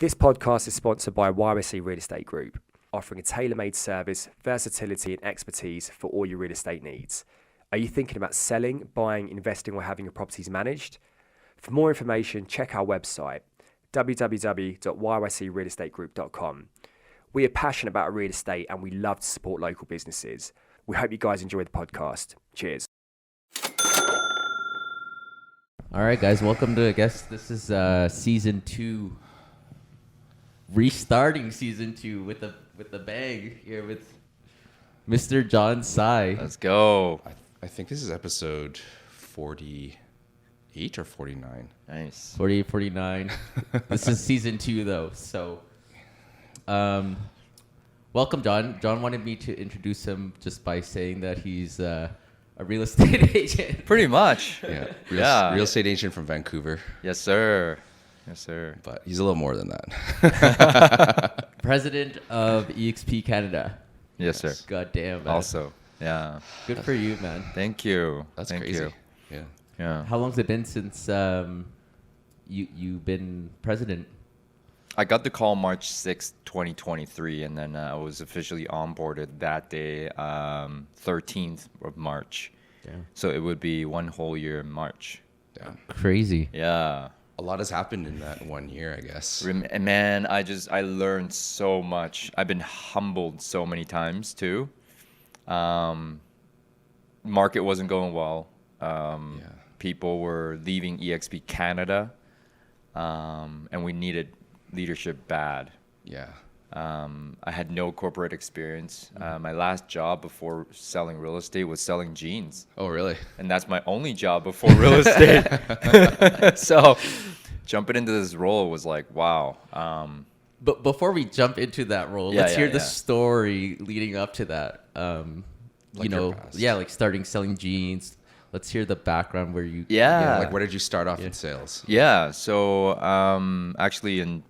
This podcast is sponsored by YSC Real Estate Group, offering a tailor-made service, versatility and expertise for all your real estate needs. Are you thinking about selling, buying, investing or having your properties managed? For more information, check our website, www.yscrealestategroup.com. We are passionate about real estate and we love to support local businesses. We hope you guys enjoy the podcast. Cheers. All right, guys, welcome to, I guess this is season 2. Restarting season 2 with a bang here with Mr. John Tsai. Let's go. I think this is episode 48 or 49. Nice. 48, 49. This is season 2 though. So, welcome, John. John wanted me to introduce him just by saying that he's a real estate agent. Pretty much. Yeah, real estate agent from Vancouver. Yes, sir. Yes, sir. But he's a little more than that. President of EXP Canada. Yes, sir. God damn, man. Also, yeah. Good for you, man. Thank you. That's Thank crazy. you. Yeah. How long's it been since you've been president? I got the call March 6th, 2023, and then I was officially onboarded that day, 13th of March. Damn. So it would be one whole year in March. Yeah. Crazy. Yeah. A lot has happened in that 1 year, I guess. And man, I learned so much. I've been humbled so many times too. Market wasn't going well. People were leaving EXP Canada, and we needed leadership bad. Yeah. I had no corporate experience. My last job before selling real estate was selling jeans. Oh, really? And that's my only job before real estate. So jumping into this role was like, wow. But before we jump into that role, let's hear the story leading up to that. Like your past. Like starting selling jeans. Let's hear the background where you. Like, where did you start off in sales? Yeah. So actually in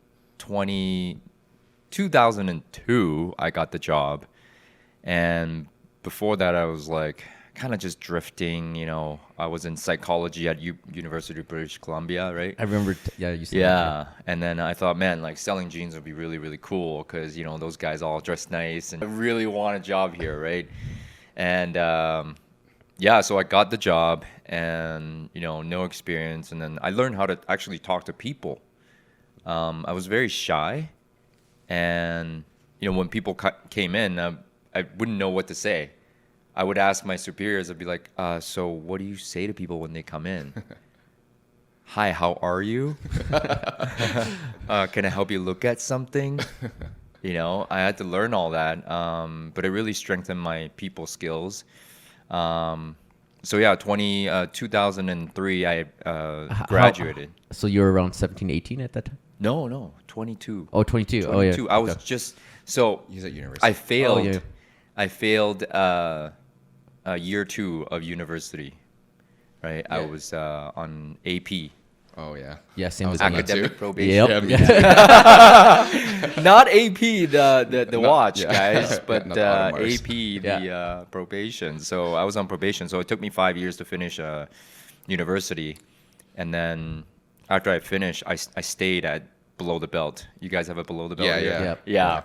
2002, I got the job. And before that, I was like kind of just drifting. I was in psychology at University of British Columbia, right? I remember. You said Yeah. And then I thought, man, like selling jeans would be really, really cool because, those guys all dress nice. And I really want a job here, right? And so I got the job and, no experience. And then I learned how to actually talk to people. I was very shy. And, when people came in, I wouldn't know what to say. I would ask my superiors, I'd be like, so what do you say to people when they come in? Hi, how are you? Can I help you look at something? I had to learn all that. But it really strengthened my people skills. 2003, I graduated. So you were around 17, 18 at that time? No, 22. Oh, 22. 22. Oh, yeah. I was He's at university. I failed. Oh, yeah. I failed year 2 of university. Right. Yeah. I was on AP. Oh, yeah. Yeah, same as academic probation. Yep. Not AP the watch, guys, but Audemars. AP the probation. So I was on probation. So it took me 5 years to finish university, and then after I finished, I stayed at below the belt. You guys have a below the belt? Yeah. Yeah.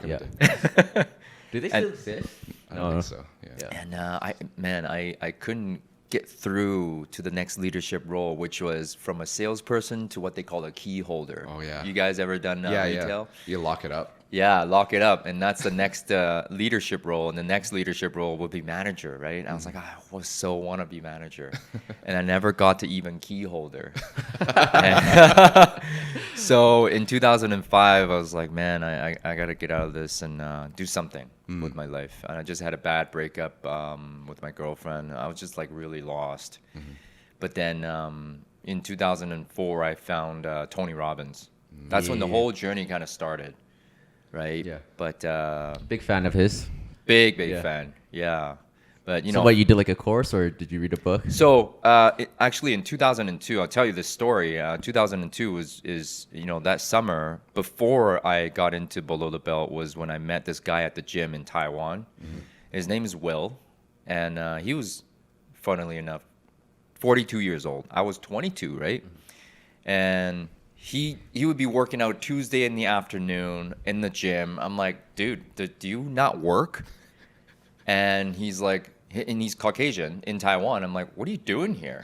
Do they still exist? I don't think so. Yeah. And I couldn't get through to the next leadership role, which was from a salesperson to what they call a key holder. Oh, yeah. You guys ever done retail? You lock it up. Yeah, lock it up. And that's the next leadership role. And the next leadership role would be manager, right? And I was like, I want to be manager. And I never got to even key holder. So in 2005, I was like, man, I got to get out of this and do something with my life. And I just had a bad breakup with my girlfriend. I was just like really lost. But then in 2004, I found Tony Robbins. That's when the whole journey kind of started. Right. Yeah. But Big fan of his. big fan. Yeah. But So what, you did like a course or did you read a book? So actually in 2002, I'll tell you this story. 2002 is that summer before I got into below the belt was when I met this guy at the gym in Taiwan. His name is Will, and he was, funnily enough, 42 years old. I was 22, right? And he would be working out Tuesday in the afternoon in the gym. I'm like, dude, do you not work? And he's like, and he's Caucasian in Taiwan. I'm like, what are you doing here?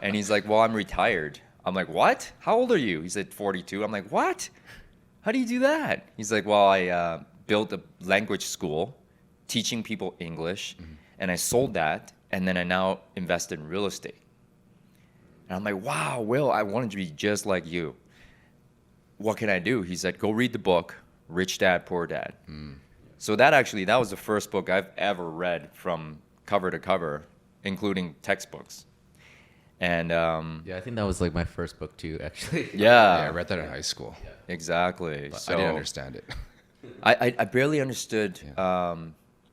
And he's like, well, I'm retired. I'm like, what? How old are you? He said 42. I'm like, what? How do you do that? He's like, well, I built a language school teaching people English, and I sold that, and then I now invest in real estate. And I'm like, wow, Will, I wanted to be just like you. What can I do? He said, go read the book, Rich Dad, Poor Dad. So that was the first book I've ever read from cover to cover, including textbooks. And Yeah, I think that was like my first book too, actually. yeah, I read that in high school. exactly. But So I didn't understand it. I barely understood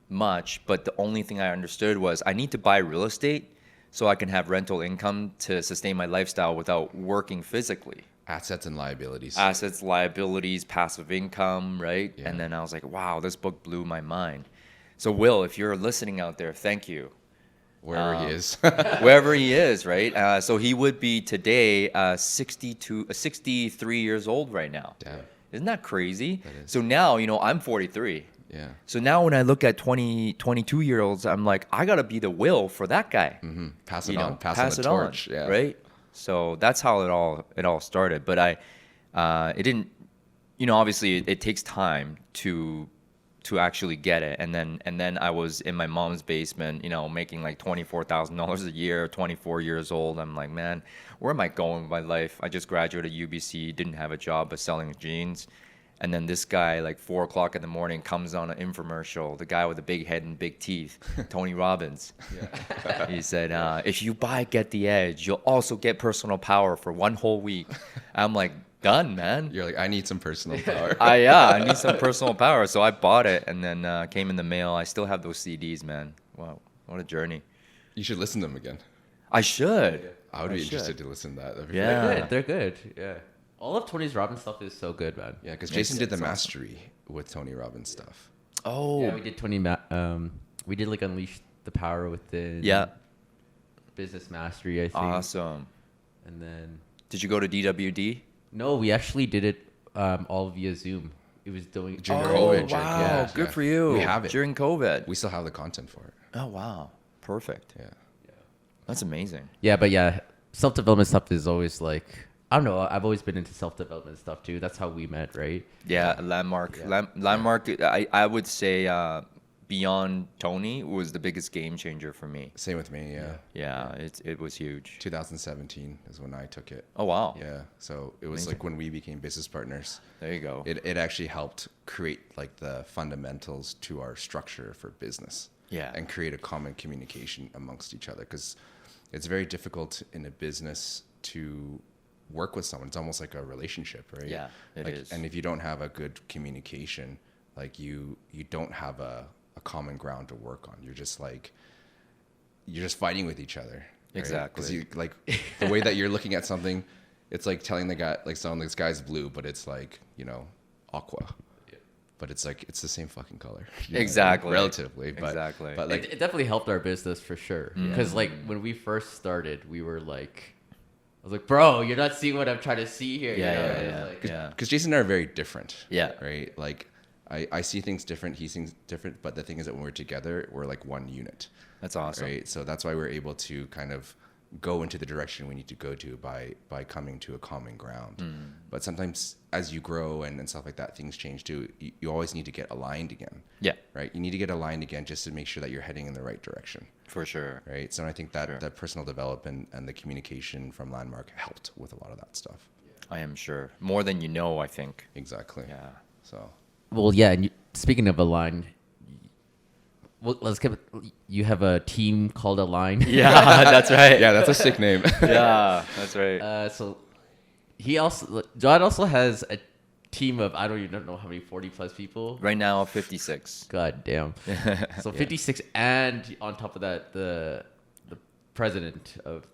much, but the only thing I understood was I need to buy real estate so I can have rental income to sustain my lifestyle without working physically. Assets and liabilities. Assets, liabilities, passive income, right? Yeah. And then I was like, wow, this book blew my mind. So Will, if you're listening out there, thank you. Wherever he is. Wherever he is, right? So he would be today 63 years old right now. Damn. Isn't that crazy? That is. So now, I'm 43. Yeah. So now when I look at 22-year-olds, I'm like, I got to be the Will for that guy. Pass it You know, on. Pass on the torch. Yeah. Right? So that's how it all started. But it didn't, obviously it takes time to actually get it. And then I was in my mom's basement, making like $24,000 a year, 24 years old. I'm like, man, where am I going with my life? I just graduated UBC, didn't have a job but selling jeans. And then this guy, like 4 o'clock in the morning, comes on an infomercial. The guy with the big head and big teeth, Tony Robbins. Yeah. He said, if you buy Get the Edge, you'll also get personal power for 1 whole week. I'm like, done, man. You're like, I need some personal power. I need some personal power. So I bought it, and then came in the mail. I still have those CDs, man. Wow, what a journey. You should listen to them again. I should. I would be interested to listen to that. That'd be Yeah. great. They're good. Yeah. All of Tony Robbins stuff is so good, man. Yeah, because Jason did the mastery with Tony Robbins stuff. Oh, Yeah, we did we did like Unleash the Power Within. yeah. Business Mastery, I think. Awesome. And then Did you go to DWD? no, we actually did it all via Zoom. It was doing During Oh, COVID. wow. Yeah, Good yeah. for you. We have it. During COVID. We still have the content for it. Oh, wow. Perfect. Yeah. That's amazing. Yeah, but yeah, self-development stuff is always like, I don't know, I've always been into self-development stuff too. That's how we met, right? Yeah, Landmark. Yeah. Landmark, I would say beyond Tony was the biggest game changer for me. Same with me. Yeah. Yeah, it was huge. 2017 is when I took it. Oh, wow. Yeah. So it was Amazing. like when we became business partners. There you go. It actually helped create like the fundamentals to our structure for business. Yeah. And create a common communication amongst each other, because it's very difficult in a business to work with someone. It's almost like a relationship, right? Yeah, it is. And if you don't have a good communication, like you don't have a common ground to work on. You're just fighting with each other. Right? Exactly. Because you like the way that you're looking at something, it's like telling the guy, like, someone, this guy's blue, but it's like, aqua. But it's like, it's the same fucking color. Exactly. Relatively. But, Exactly. But like, It definitely helped our business for sure. Because like when we first started, we were like, I was like, bro, you're not seeing what I'm trying to see here. Yeah, you know? yeah, It's yeah. like- Yeah. because Jason and I are very different. Yeah. Right. Like, I see things different. He sees different. But the thing is that when we're together, we're like one unit. That's awesome. Right. So that's why we're able to kind of go into the direction we need to go to by coming to a common ground. But sometimes as you grow and stuff like that, things change too. You always need to get aligned again. Yeah, Right. You need to get aligned again just to make sure that you're heading in the right direction. for sure. Right. So I think that Sure. that personal development and the communication from Landmark helped with a lot of that stuff. I am sure. More than you know, I think. Exactly. Yeah. So Well, yeah. And speaking of Align, well, you have a team called Align. Yeah, that's right. yeah, that's a sick name. Yeah, that's right. So John also has a team of, I don't even know how many, 40 plus people. Right now, 56. God damn. So 56, and on top of that, the president of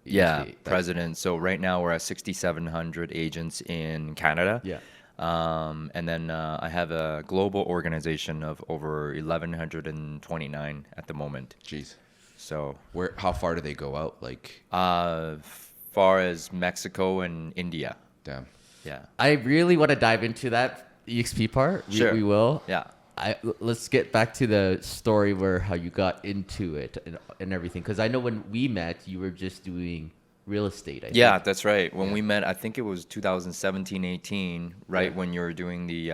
Yeah, EXP. president. So right now we're at 6,700 agents in Canada. Yeah. And then I have a global organization of over 1,129 at the moment. Jeez. So How far do they go out? Like, far as Mexico and India. damn. Yeah. I really want to dive into that EXP part. Sure. We will. Yeah. Let's get back to the story where how you got into it and everything. Because I know when we met, you were just doing real estate. I Yeah, think. that's right. When we met, I think it was 2017, 18, right? Yeah. When you were doing the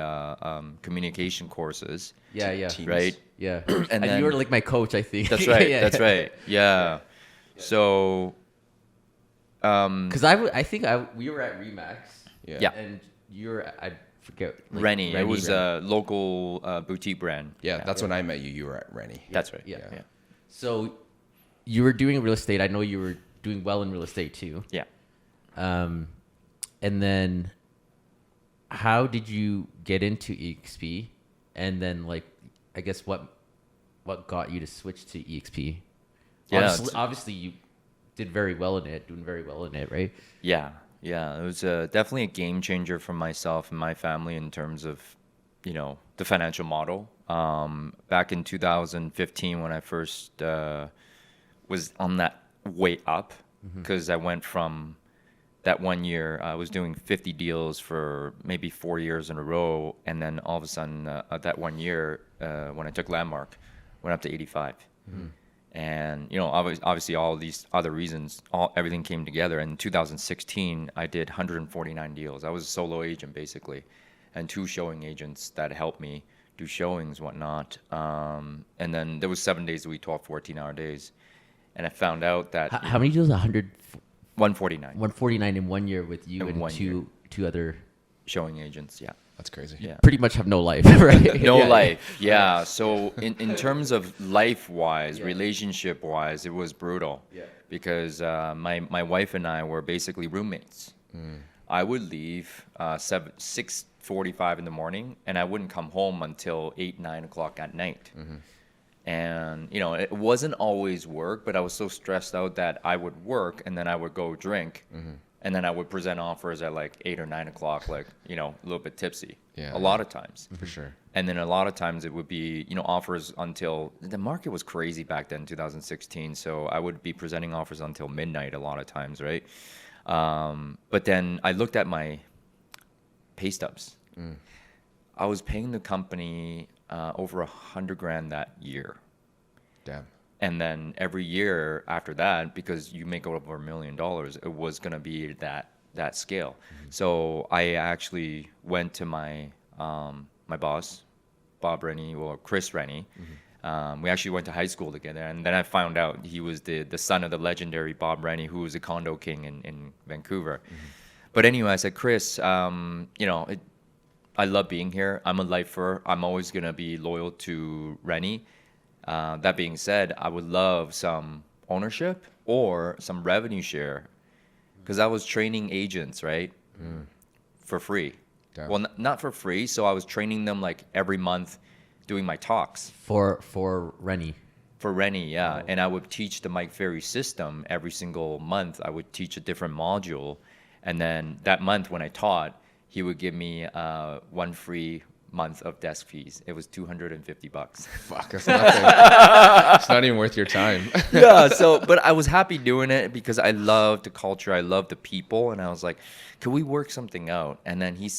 communication courses. Yeah, yeah, Teams. Right? yeah. And And then- you were like my coach, I think. That's right. Yeah. That's right. Yeah. So, Because I think we were at Remax. Yeah. And you were I forget. Like, Rennie, it was a local boutique brand. Yeah, that's when I met you. You were at Rennie. That's right. Yeah. Yeah. So you were doing real estate. I know you were doing well in real estate too. Yeah. And then how did you get into EXP? And then like, I guess what got you to switch to EXP? Yeah, Obviously you did very well in it, doing very well in it, right? Yeah. Yeah. It was definitely a game changer for myself and my family in terms of, the financial model. Back in 2015, when I first was on that way up, because I went from that 1 year, I was doing 50 deals for maybe 4 years in a row. And then all of a sudden, that 1 year, when I took Landmark, went up to 85. And, obviously all these other reasons, everything came together. In 2016, I did 149 deals. I was a solo agent, basically, and 2 showing agents that helped me do showings, whatnot. And then there was 7 days a week, 12, 14-hour days. And I found out that How many deals? 149 149 in 1 year with you In and 1 year. two other. showing agents, yeah. That's crazy. Yeah. Pretty much have no life, right? No Yeah. life, yeah. So in terms of life-wise, relationship-wise, it was brutal. Yeah. Because my wife and I were basically roommates. I would leave 6:45 in the morning, and I wouldn't come home until 8, 9 o'clock at night. And it wasn't always work, but I was so stressed out that I would work and then I would go drink. And then I would present offers at like 8 or 9 o'clock, like, a little bit tipsy. Yeah. A lot of times. For sure. And then a lot of times it would be, offers until the market was crazy back then, 2016. So I would be presenting offers until midnight a lot of times, right? But then I looked at my pay stubs. I was paying the company over $100,000 that year. Damn. And then every year after that, because you make over $1 million, it was going to be that scale. So I actually went to my my boss, Bob Rennie, or Chris Rennie. We actually went to high school together, and then I found out he was the son of the legendary Bob Rennie, who was a condo king in Vancouver. But anyway, I said, Chris, I love being here. I'm a lifer. I'm always going to be loyal to Rennie. That being said, I would love some ownership or some revenue share, because I was training agents, right, for free. Damn. Well, not for free. So I was training them like every month, doing my talks For Rennie. for Rennie, yeah. And I would teach the Mike Ferry system every single month. I would teach a different module, and then that month when I taught, he would give me 1 free month of desk fees. It was $250. Fuck, that's nothing. It's not even worth your time. Yeah, but I was happy doing it because I love the culture, I love the people, and I was like, can we work something out? And then he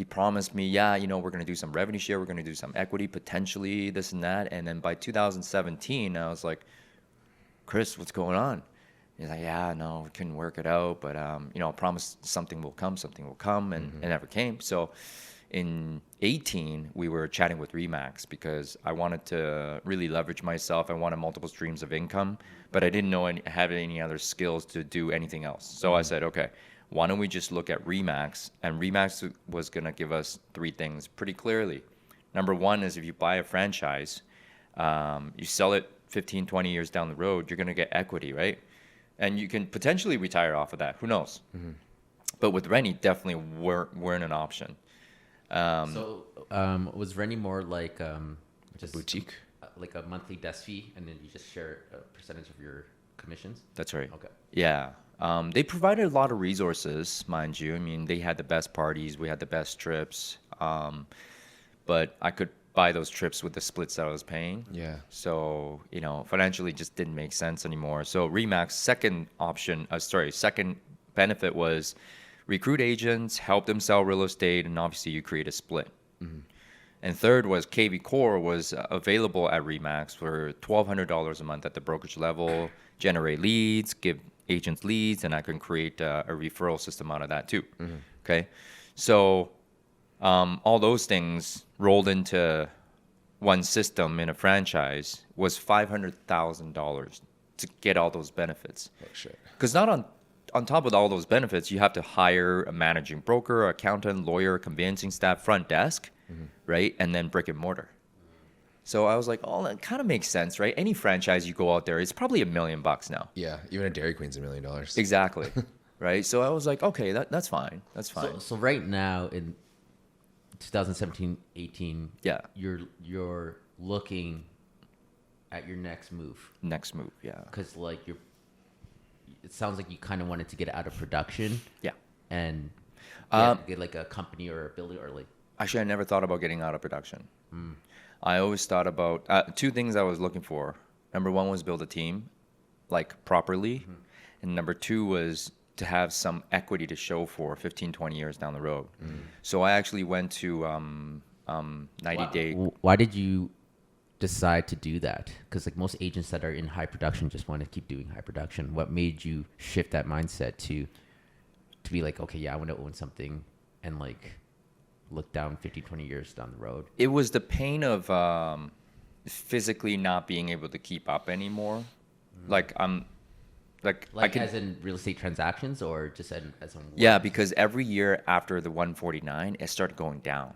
promised me, we're going to do some revenue share, we're going to do some equity, potentially this and that. And then by 2017, I was like, Chris, what's going on? He's like, no, we couldn't work it out, but I promise something will come, and it never came. So in 18, we were chatting with Remax because I wanted to really leverage myself. I wanted multiple streams of income, but I didn't have any other skills to do anything else. So I said, okay, why don't we just look at Remax? And Remax was going to give us 3 things pretty clearly. Number 1 is if you buy a franchise, you sell it 15, 20 years down the road, you're going to get equity, right? And you can potentially retire off of that. Who knows? But with Rennie, definitely weren't an option. Was Rennie more like just boutique? Like a monthly desk fee, and then you just share a percentage of your commissions? That's right. Okay. Yeah. They provided a lot of resources, mind you. I mean, they had the best parties. We had the best trips. But I could buy those trips with the splits that I was paying. Yeah. So, financially just didn't make sense anymore. So Remax, second benefit was recruit agents, help them sell real estate, and obviously you create a split. And third was KV Core was available at Remax for $1,200 a month at the brokerage level, generate leads, give agents leads, and I can create a referral system out of that too. Okay. So all those things rolled into one system in a franchise was $500,000 to get all those benefits. Oh, shit. Because not on top of all those benefits, you have to hire a managing broker, accountant, lawyer, conveyancing staff, front desk, right? And then brick and mortar. So I was like, oh, that kind of makes sense, right? Any franchise you go out there, it's probably $1 million now. Yeah, even a Dairy Queen's $1 million. Exactly. Right? So I was like, okay, that's fine. That's fine. So right now in 2017, 18, Yeah. you're looking at your next move. Next move, yeah. Because like it sounds like you kind of wanted to get out of production Yeah. and get like a company or a building or like. Actually, I never thought about getting out of production. I always thought about two things I was looking for. Number one was build a team, like properly. And number two was to have some equity to show for 15, 20 years down the road. So I actually went to 90-day. Why did you decide to do that? Because like most agents that are in high production just want to keep doing high production. What made you shift that mindset to be like, okay, yeah, I want to own something and like look down 15, 20 years down the road? It was the pain of physically not being able to keep up anymore. Like Like as in real estate transactions or just as in work? Yeah, because every year after the 149, it started going down.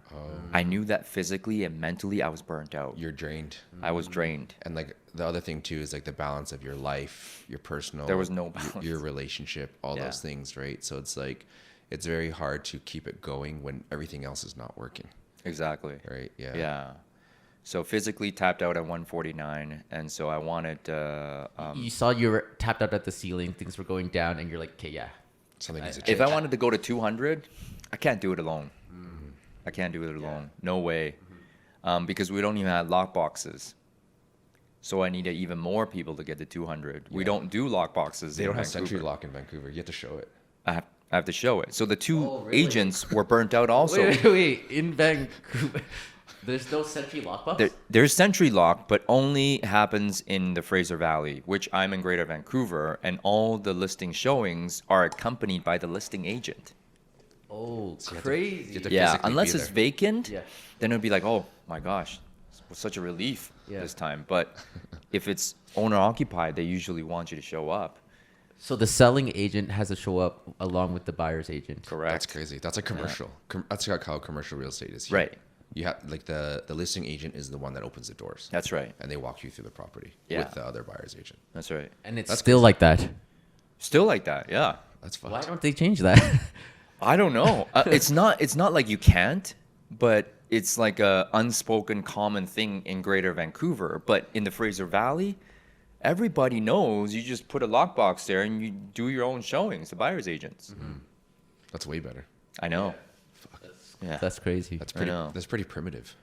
I knew that physically and mentally I was burnt out. You're drained. I was drained. And like the other thing too is like the balance of your life, your personal. There was no balance. Your relationship, all Yeah. those things, right? So it's like, it's very hard to keep it going when everything else is not working, Exactly. right? Yeah. Yeah. So physically tapped out at 149, and so I wanted. You saw you were tapped out at the ceiling, things were going down, and you're like, okay, yeah. Something needs to If change. I wanted to go to 200, I can't do it alone. I can't do it alone. No way. Because we don't even have lock boxes. So I needed even more people to get to 200. We don't do lock boxes. They in don't have Vancouver. Century Lock in Vancouver. You have to show it. I have to show it. So the two Oh, really? agents were burnt out also. Wait, in Vancouver, there's no Century Lockbox? There's Century Lock, but only happens in the Fraser Valley, which I'm in Greater Vancouver, and all the listing showings are accompanied by the listing agent. Oh, you have crazy. to Yeah, physically unless be it's there. vacant, Yeah. then it would be like, oh my gosh, it was such a relief Yeah. this time. But if it's owner occupied, they usually want you to show up. So the selling agent has to show up along with the buyer's agent. Correct. That's crazy. That's a commercial. That's like how commercial real estate is here. Right. You have like the listing agent is the one that opens the doors. That's right. And they walk you through the property Yeah. with the other buyer's agent. That's right. And it's That's still like that. Still like that, yeah. That's fun. Why don't they change that? I don't know. It's not like you can't, but it's like a unspoken common thing in Greater Vancouver. But in the Fraser Valley, everybody knows you just put a lockbox there and you do your own showings, the buyer's agents. That's way better. I know. Yeah. That's crazy. That's pretty. know. That's pretty primitive.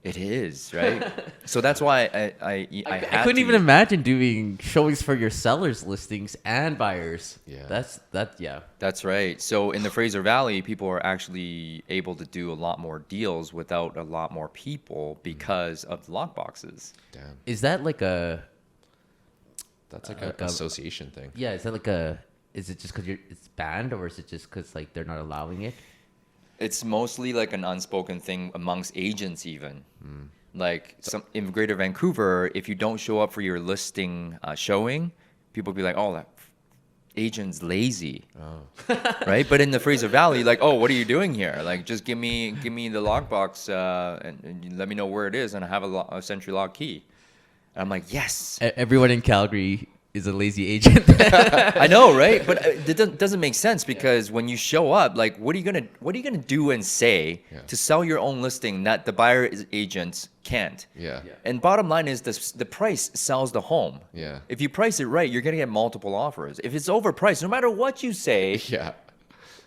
It is, right? So that's why I I had couldn't to- even imagine doing showings for your sellers listings and buyers. Yeah. Yeah. That's right. So in the Fraser Valley, people are actually able to do a lot more deals without a lot more people because of the lockboxes. Damn. Is that like a That's like like an a- association thing. yeah? Is that like is it just because it's banned or is it just because like they're not allowing it? It's mostly like an unspoken thing amongst agents even. Like in Greater Vancouver, if you don't show up for your listing showing, people be like, oh, that agent's lazy. Right? But in the Fraser Valley, like, oh, what are you doing here? Like, just give me the lockbox and you let me know where it is and I have a Century Lock key. And I'm like, yes. Everyone in Calgary is a lazy agent. I know, right? But it doesn't make sense because when you show up, like, what are you gonna do and say to sell your own listing that the buyer agents can't? Yeah. And bottom line is the price sells the home. Yeah. If you price it right, you're gonna get multiple offers. If it's overpriced, no matter what you say, Yeah.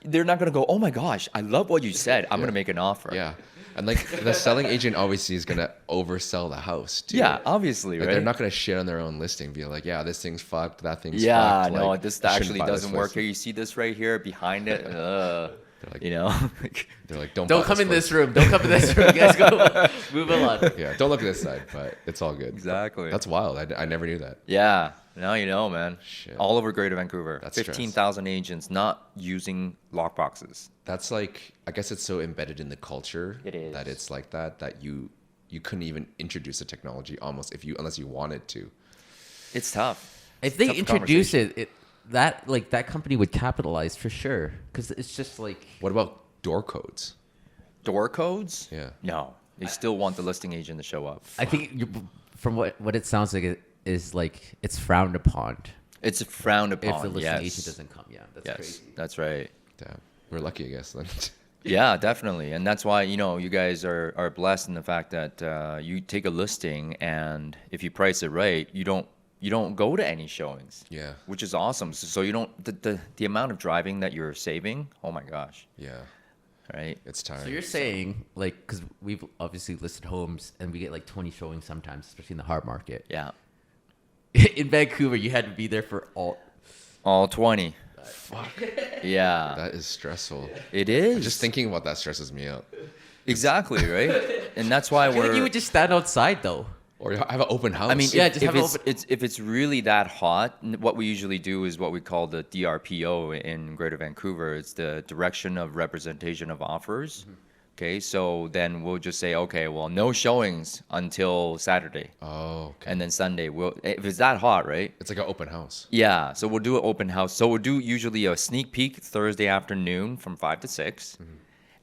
they're not gonna go, oh my gosh, I love what you said. I'm gonna make an offer. Yeah. And like the selling agent obviously is gonna oversell the house too. Yeah, obviously, Like right? they're not gonna shit on their own listing, be like, yeah, this thing's fucked, that thing's Yeah, fucked. no, like, this you shouldn't actually buy this doesn't work listing. here. You see this right here behind it? like- You know? They're like, don't Don't buy come in this place. room. Don't come in this room. Guys, go move along. Yeah, don't look at this side, but it's all good. Exactly. That's wild. I never knew that. Yeah, now you know, man. Shit. All over Greater Vancouver. That's stress. 15,000 agents not using lockboxes. That's like, I guess it's so embedded in the culture It is. that it's like that you couldn't even introduce a technology almost unless you wanted to. It's tough. If they Tough introduce conversation. that company would capitalize for sure, because it's just like What about door codes? Door codes? Yeah. No. They still want the listing agent to show up. I think from what it sounds like it is like it's frowned upon It's frowned upon. if the listing yes. agent doesn't come. Yeah, that's Yes, crazy. that's right. Damn, we're lucky, I guess. Then. Yeah, definitely. And that's why, you guys are blessed in the fact that you take a listing and if you price it right, you don't go to any showings. Yeah. Which is awesome. So you don't the amount of driving that you're saving, oh my gosh. Yeah, Right? it's tiring. So you're saying like because we've obviously listed homes and we get like 20 showings sometimes, especially in the hard market. Yeah. In Vancouver, you had to be there for All 20. Fuck, Yeah. that is stressful. It is. Just thinking about that stresses me out. Exactly, right? And that's why I feel like you we're would just stand outside though. Or I have an open house. I mean, Yeah, if, just if have an it's if it's really that hot, what we usually do is what we call the DRPO in Greater Vancouver. It's the Direction of Representation of Offers. Okay, so then we'll just say, okay, well, no showings until Saturday, oh, okay. and then Sunday. If it's that hot, right? It's like an open house. Yeah, so we'll do an open house. So we'll do usually a sneak peek Thursday afternoon from 5 to 6,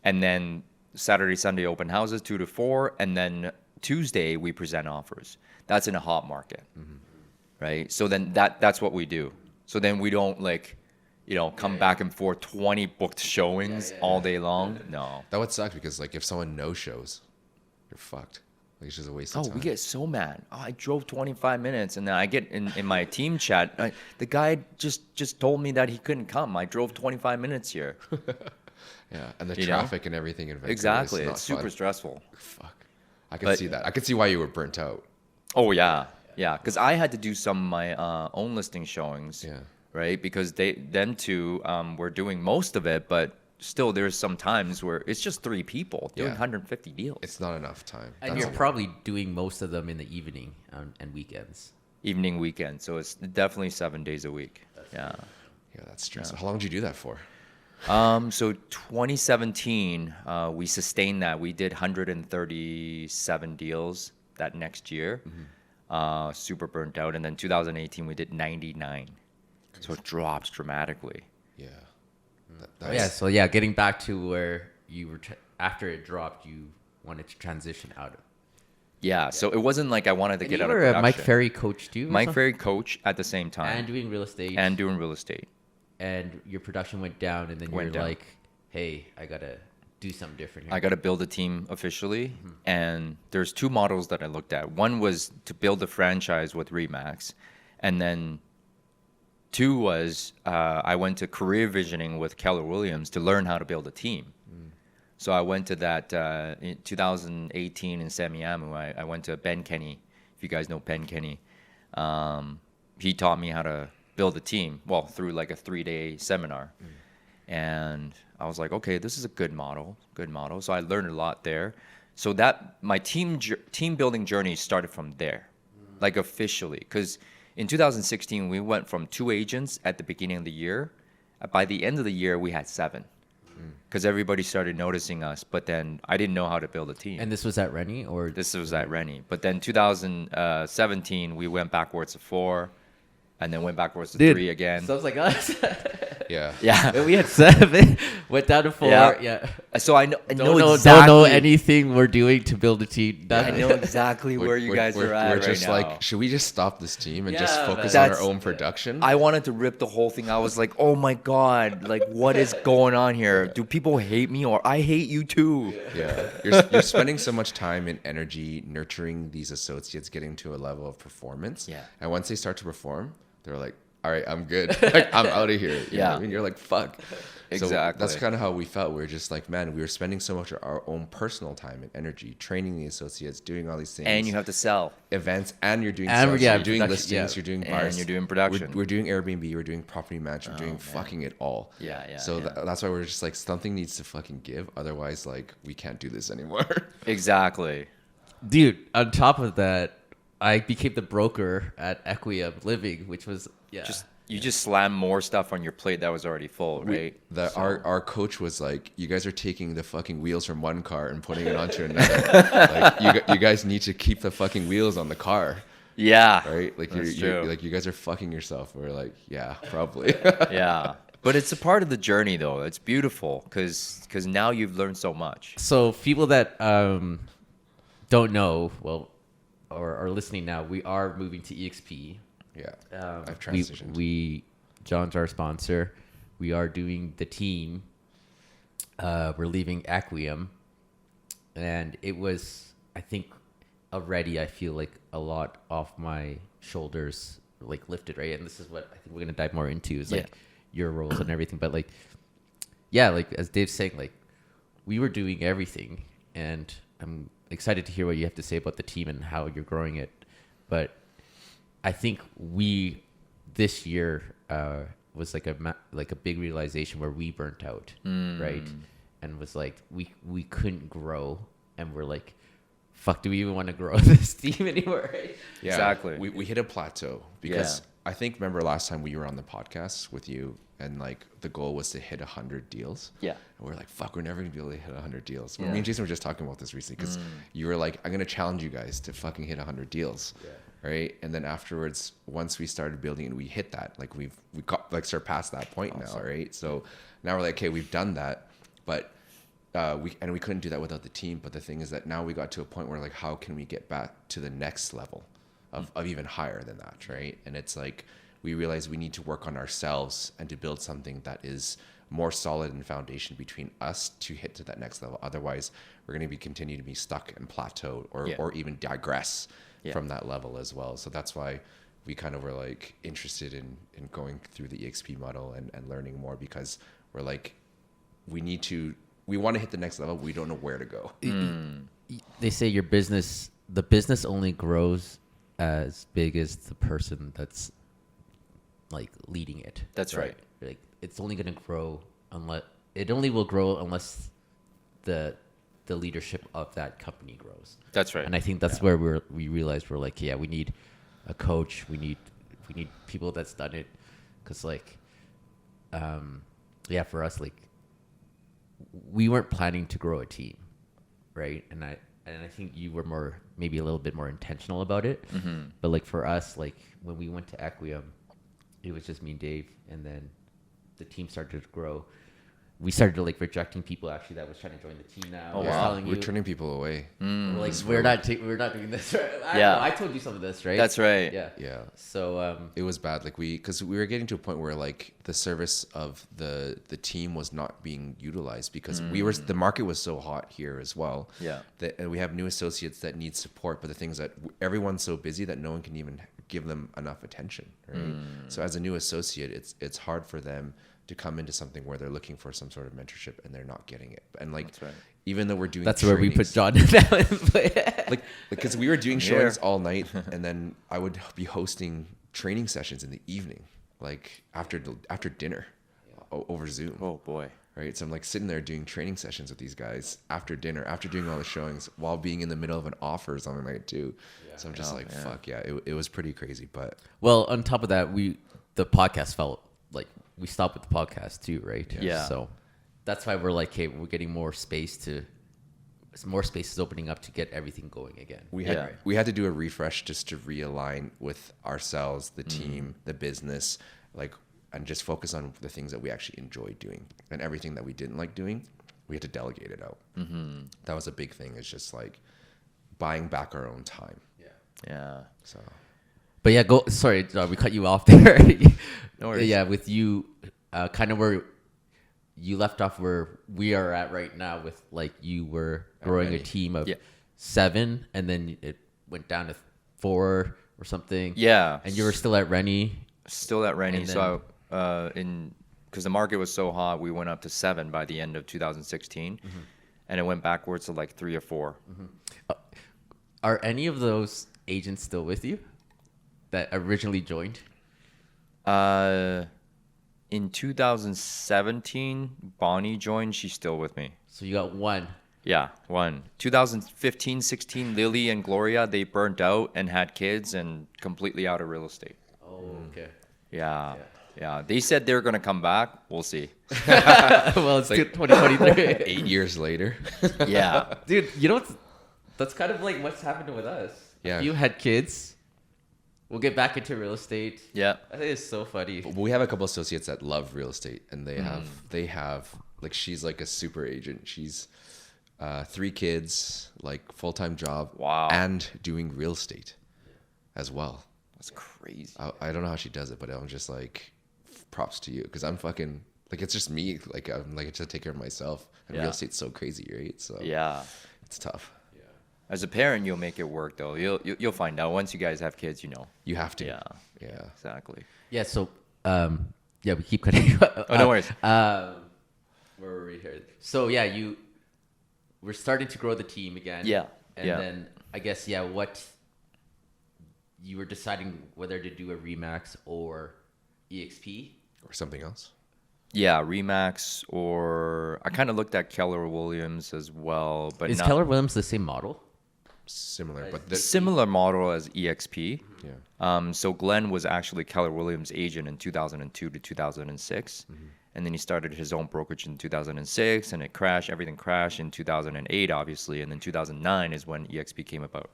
and then Saturday, Sunday open houses 2 to 4, and then Tuesday we present offers. That's in a hot market, right? So then that's what we do. So then we don't come back and forth 20 booked showings all day long. No. That would suck because like if someone no shows, you're fucked. Like it's just a waste Oh, of time. we get so mad. Oh, I drove 25 minutes, and then I get in my team chat. The guy just told me that he couldn't come. I drove 25 minutes here. Yeah, and the You know? traffic and everything in Vancouver Exactly, is not it's super fun. stressful. Fuck. I can But- see that. I can see why you were burnt out. Oh yeah, yeah. Because I had to do some of my own listing showings. Yeah. Right, because them two were doing most of it, but still, there's some times where it's just 3 people doing Yeah. 150 deals. It's not enough time. And That's you're all. probably doing most of them in the evening and weekends. Evening, weekend, so it's definitely 7 days a week. Yeah. Yeah, that's stressful. How long did you do that for? So 2017, we sustained that. We did 137 deals that next year. Super burnt out, and then 2018 we did 99. So it dropped dramatically. Yeah. Oh, yeah. So yeah, getting back to where you were after it dropped, you wanted to transition out of. Yeah, so it wasn't like I wanted to And get you out of were production. a Mike Ferry coach too. or Mike something? Ferry coach at the same time, and doing real estate. and doing real estate. And your production went down, and then Went you're down. like, "Hey, I gotta do something different here." I got to build a team officially, and there's 2 models that I looked at. One was to build a franchise with Remax, and then 2 was I went to career visioning with Keller Williams to learn how to build a team. So I went to that in 2018 in Semiahmoo. I went to Ben Kenny, if you guys know Ben Kenny. He taught me how to build a team, well, through like a 3-day seminar. And I was like, okay, this is a good model. So I learned a lot there. So that my team building journey started from there, like officially. Because in 2016, we went from 2 agents at the beginning of the year. By the end of the year, we had 7. Because everybody started noticing us, but then I didn't know how to build a team. And this was at Rennie, or This was at Rennie. But then 2017, we went backwards to 4, and then went backwards to 3 again. Sounds like us. Yeah. Yeah. We had 7, went down to 4. Yeah. Yeah. So I know Don't know anything we're doing to build a team. I know exactly where you guys are at We're right just now. like, should we just stop this team and just Yeah, focus man. on our That's- own production? I wanted to rip the whole thing. I was like, oh my God, like what is going on here? Do people hate me or I hate you too? Yeah, you're spending so much time and energy nurturing these associates getting to a level of performance. Yeah. And once they start to perform, they're like, all right, I'm good. Like, I'm out of here. You know what Yeah. I mean, you're like, fuck. Exactly. That's kind of how we felt. We were just like, man, we were spending so much of our own personal time and energy training the associates, doing all these things. And you have to sell. Events, and you're doing And sales, yeah, you're doing production, listings, yeah. you're doing And bars. you're doing production. We're doing Airbnb, we're doing property management, we're doing fucking it all. Yeah. So that's why we're just like, something needs to fucking give. Otherwise, like, we can't do this anymore. Exactly. Dude, on top of that, I became the broker at Equium Living, which was You just slam more stuff on your plate that was already full, right? Our coach was like, you guys are taking the fucking wheels from one car and putting it onto another. Like, you guys need to keep the fucking wheels on the car, Yeah. right? Like That's you're true. like, you guys are fucking yourself. We're like, yeah, probably. Yeah. But it's a part of the journey, though. It's beautiful because now you've learned so much. So people that don't know, well, or are listening now, we are moving to EXP. Yeah, I've transitioned. John's our sponsor. We are doing the team. We're leaving Equium, and it was, I think, already I feel like a lot off my shoulders, like lifted, right? And this is what I think we're gonna dive more into is like your roles and everything. But like, yeah, like as Dave's saying, like we were doing everything, and I'm excited to hear what you have to say about the team and how you're growing it. But I think this year was like a big realization where we burnt out, right? And was like we couldn't grow, and we're like, fuck, do we even want to grow this team anymore? Right? Yeah, Exactly. We hit a plateau because I think, remember last time we were on the podcast with you, and like the goal was to hit 100 deals. Yeah. And we're like, fuck, we're never gonna be able to hit 100 deals. Me and Jason were just talking about this recently because you were like, I'm gonna challenge you guys to fucking hit 100 deals. Yeah. Right. And then afterwards, once we started building and we hit that, like we got like surpassed that point now, right? So now we're like, okay, we've done that, but we couldn't do that without the team. But the thing is that now we got to a point where like, how can we get back to the next level of even higher than that, right? And it's like we realize we need to work on ourselves and to build something that is more solid in foundation between us to hit to that next level. Otherwise, we're going to continue to be stuck and plateaued or even digress from that level as well. So that's why we kind of were like interested in going through the EXP model and learning more, because we're like, we want to hit the next level. We don't know where to go. They say the business only grows as big as the person that's like leading it. That's right. Like it's only going to grow unless the leadership of that company grows. That's right. And I think that's where we realized we're like, yeah, we need a coach. We need people that's done it. Cause like, for us, like we weren't planning to grow a team. Right. And I think you were maybe a little bit more intentional about it. Mm-hmm. But like for us, like when we went to Equium, it was just me and Dave, and then the team started to grow. We started like rejecting people actually that was trying to join the team now. Oh, wow. We're turning people away. We're like, we're not doing this. Right? I told you some of this, right? That's right. Yeah. So it was bad. Like because we were getting to a point where like the service of the team was not being utilized because the market was so hot here as well. Yeah. And we have new associates that need support, but the things that everyone's so busy that no one can even give them enough attention. Right. So as a new associate, it's hard for them to come into something where they're looking for some sort of mentorship and they're not getting it. And like, even though we're doing that's where we put John now in play. like, because we were doing showings all night, and then I would be hosting training sessions in the evening, like after dinner, over Zoom. Oh boy. Right. So I'm like sitting there doing training sessions with these guys after dinner, after doing all the showings, while being in the middle of an offers on the night too. Yeah. So I'm just fuck yeah. It was pretty crazy, but well, on top of that, the podcast felt like we stopped with the podcast too, right? Yeah. So that's why we're like, hey, we're getting more spaces opening up to get everything going again. We had to do a refresh just to realign with ourselves, the team, the business, like, and just focus on the things that we actually enjoy doing, and everything that we didn't like doing, we had to delegate it out. That was a big thing. It's just like buying back our own time. Yeah. So. But yeah, sorry, we cut you off there. No worries. Yeah, with you, kind of where you left off where we are at right now with like you were growing a team of 7 and then it went down to 4 or something. Yeah. And you were still at Rennie. Still at Rennie. So in because the market was so hot, we went up to 7 by the end of 2016, and it went backwards to like 3 or 4. Are any of those agents still with you that originally joined? In 2017, Bonnie joined. She's still with me. So you got one. Yeah, one. 2015, 16, Lily and Gloria, they burnt out and had kids and completely out of real estate. Oh, okay. Yeah. Yeah. They said they're going to come back. We'll see. Well, it's 2023. 8 years later. Yeah. Dude, you know what's, that's kind of like what's happened with us. Yeah. If you had kids, we'll get back into real estate. Yeah. I think it's so funny. But we have a couple associates that love real estate, and they have like, she's like a super agent. She's 3 kids, like full-time job. Wow. And doing real estate as well. That's crazy. I don't know how she does it, but I'm just like, props to you, because I'm fucking like, it's just me. Like I'm like, I just take care of myself, and real estate's so crazy, right? So Yeah. it's tough. As a parent, you'll make it work, though. You'll find out once you guys have kids. You know. You have to. Yeah. Yeah. Exactly. Yeah, so, yeah, we keep cutting you. Oh, no worries. Where were we here? So, yeah, we're starting to grow the team again. Yeah. And then, I guess, yeah, what you were deciding whether to do a Remax or EXP. Or something else. Yeah, Remax, or I kind of looked at Keller Williams as well, but Is not Keller Williams the same model? Similar, but similar model as EXP. yeah. So Glenn was actually Keller Williams' agent in 2002 to 2006. And then he started his own brokerage in 2006, and it crashed. Everything crashed in 2008, obviously. And then 2009 is when EXP came about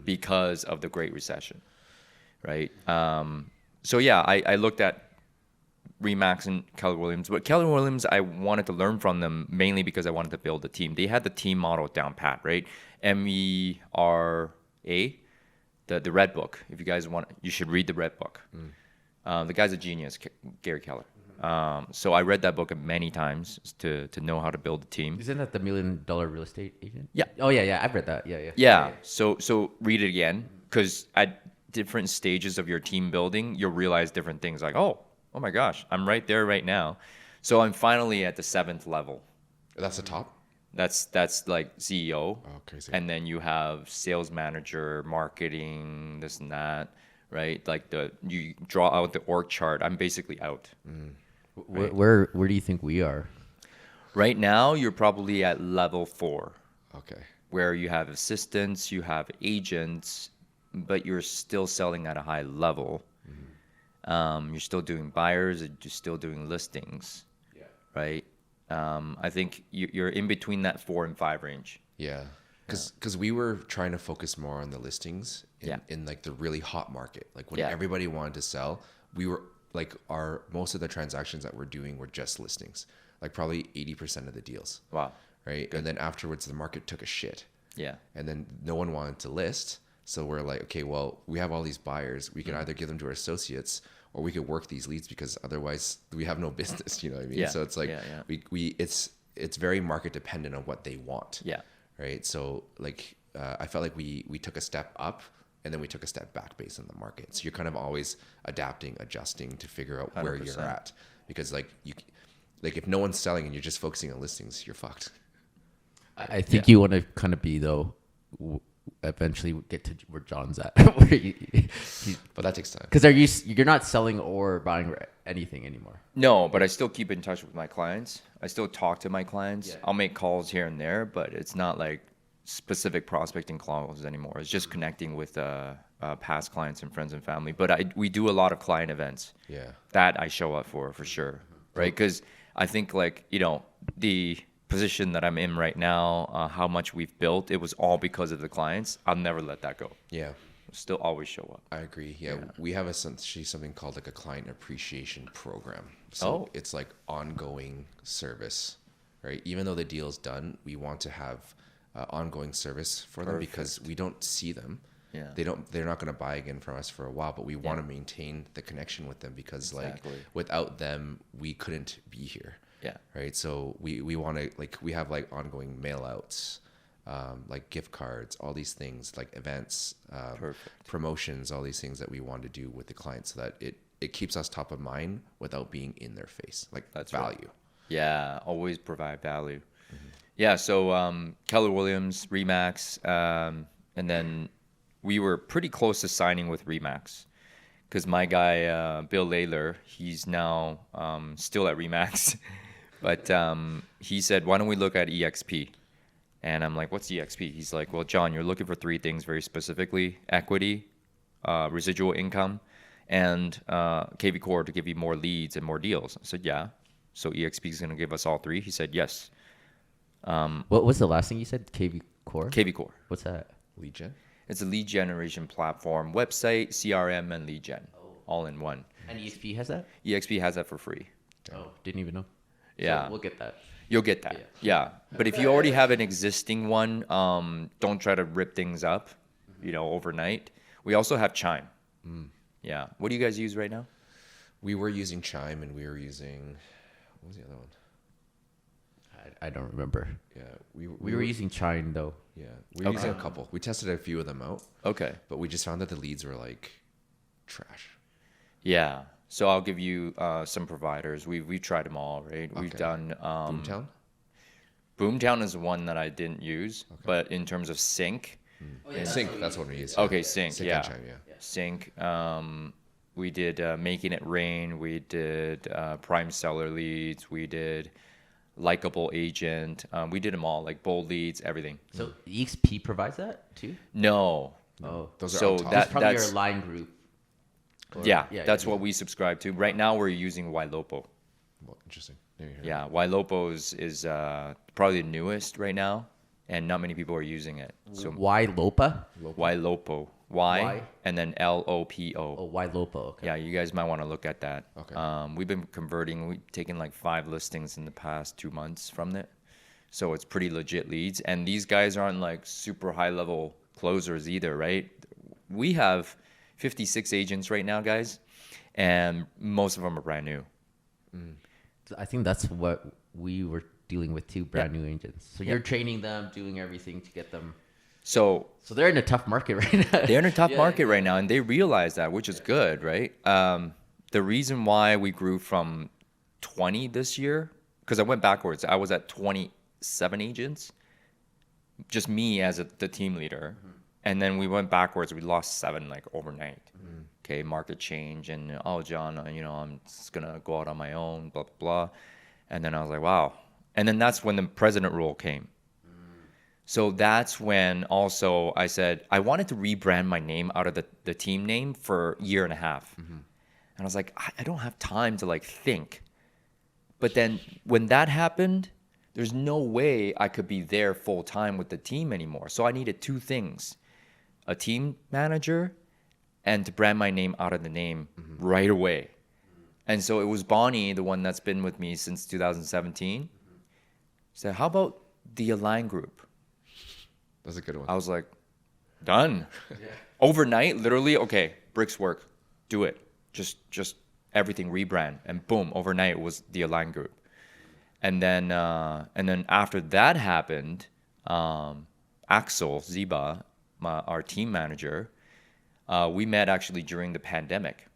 because of the Great Recession, right? So yeah, I looked at Remax and Keller Williams, but Keller Williams, I wanted to learn from them mainly because I wanted to build a team. They had the team model down pat, right? MERA, the Red Book. If you guys want, you should read the Red Book. The guy's a genius, Gary Keller. So I read that book many times to know how to build a team. Isn't that the $1 million real estate agent? Yeah. Oh, yeah, I've read that. Yeah. Yeah. So read it again, because at different stages of your team building, you'll realize different things like, oh my gosh, I'm right there right now. So I'm finally at the 7th level. That's the top. That's like CEO. Oh, crazy. And then you have sales manager, marketing, this and that, right? Like you draw out the org chart. I'm basically out. Where do you think we are? Right now, you're probably at level 4. Okay. Where you have assistants, you have agents, but you're still selling at a high level. You're still doing buyers, you're still doing listings, right? I think you're in between that 4 and 5 range. Yeah. Because we were trying to focus more on the listings in like the really hot market. Like when everybody wanted to sell, we were like most of the transactions that we're doing were just listings, like probably 80% of the deals. Wow. Right. Good. And then afterwards, the market took a shit. Yeah. And then no one wanted to list. So we're like, okay, well, we have all these buyers. We can either give them to our associates, or we could work these leads, because otherwise we have no business. You know what I mean? Yeah. So it's like it's very market dependent on what they want. Yeah. Right. So like I felt like we took a step up, and then we took a step back based on the market. So you're kind of always adapting, adjusting to figure out where 100%. you're at, because like if no one's selling and you're just focusing on listings, you're fucked. I think you want to kind of be, though, eventually get to where John's at. But that takes time. Because you're not selling or buying anything anymore. No, but I still keep in touch with my clients. I still talk to my clients. Yeah. I'll make calls here and there, but it's not like specific prospecting calls anymore. It's just connecting with past clients and friends and family. But we do a lot of client events. Yeah. That I show up for sure, right? Because I think like, the position that I'm in right now, how much we've built, it was all because of the clients. I'll never let that go. Yeah. Still always show up. I agree. Yeah. We have something called like a client appreciation program. So it's like ongoing service, right? Even though the deal's done, we want to have ongoing service for them, because we don't see them. Yeah. They're not going to buy again from us for a while, but we want to maintain the connection with them, because Exactly. like without them, we couldn't be here. Yeah. Right. So we want to, like, we have like ongoing mail outs, like gift cards, all these things, like events, promotions, all these things that we want to do with the client, so that it keeps us top of mind without being in their face. Like That's right. value. Yeah, always provide value. Yeah, so Keller Williams, Remax, and then we were pretty close to signing with Remax because my guy, Bill Layler, he's now still at Remax, but he said, why don't we look at EXP? And I'm like, what's EXP? He's like, well, John, you're looking for three things very specifically: equity, residual income, and KV Core to give you more leads and more deals. I said, yeah. So EXP is going to give us all three? He said, yes. What was the last thing you said? KV Core? KV Core. What's that? Lead gen. It's a lead generation platform, website, CRM, and lead gen, all in one. And EXP has that? EXP has that for free. Oh, didn't even know. Yeah. So we'll get that. You'll get that. Yeah. But if you already have an existing one, don't try to rip things up, overnight. We also have Chime. Yeah. What do you guys use right now? We were using Chime, and we were using, what was the other one? I don't remember. Yeah, We were using Chime though. Yeah, we were using a couple. We tested a few of them out, Okay. but we just found that the leads were like trash. Yeah. So I'll give you some providers. We've tried them all, right? We've Okay. done Boomtown. Boomtown is one that I didn't use, but in terms of sync, Sync. That's what we use. okay, sync, Sync yeah. and Chime. Yeah. Sync. We did Making It Rain. We did Prime Seller Leads. We did Likeable Agent. We did them all, like Bold Leads, everything. So EXP provides that too? No. Oh, Those are So on top. that- probably that's- your line group. Or- Yeah, yeah, that's yeah. what we subscribe to. Right now, we're using Ylopo. Well, interesting. There you go. Yeah, Ylopo is probably the newest right now, and not many people are using it. So Why Lopa? Ylopo, Y, Y? and then LOPO. Oh, why Lopa? Okay. Yeah, you guys might want to look at that. Okay. We've been converting. We've taken like 5 listings in the past 2 months from it. So it's pretty legit leads. And these guys aren't like super high level closers either, right? We have 56 agents right now, guys, and most of them are brand new. I think that's what we were dealing with too, brand new agents. So you're training them, doing everything to get them. So So they're in a tough market right now. they're in a tough Yeah. market right now, and they realize that, which is good, right? The reason why we grew from 20 this year, because I went backwards. I was at 27 agents, just me as the team leader. And then we went backwards. We lost 7 like overnight. Okay, market change. And, oh, John, I'm just going to go out on my own, blah, blah, blah. And then I was like, wow. And then that's when the president rule came. So that's when also I said, I wanted to rebrand my name out of the team name for a year and a half. And I was like, I don't have time to like think. But then when that happened, there's no way I could be there full time with the team anymore. So I needed 2 things: a team manager and to brand my name out of the name right away. And so it was Bonnie, the one that's been with me since 2017. Said, how about the Align Group? That's a good one. I was like, done. Overnight, literally, okay, bricks work. Do it. Just everything rebrand. And boom, overnight it was the Align Group. And then after that happened, Axel Ziba, our team manager, we met actually during the pandemic.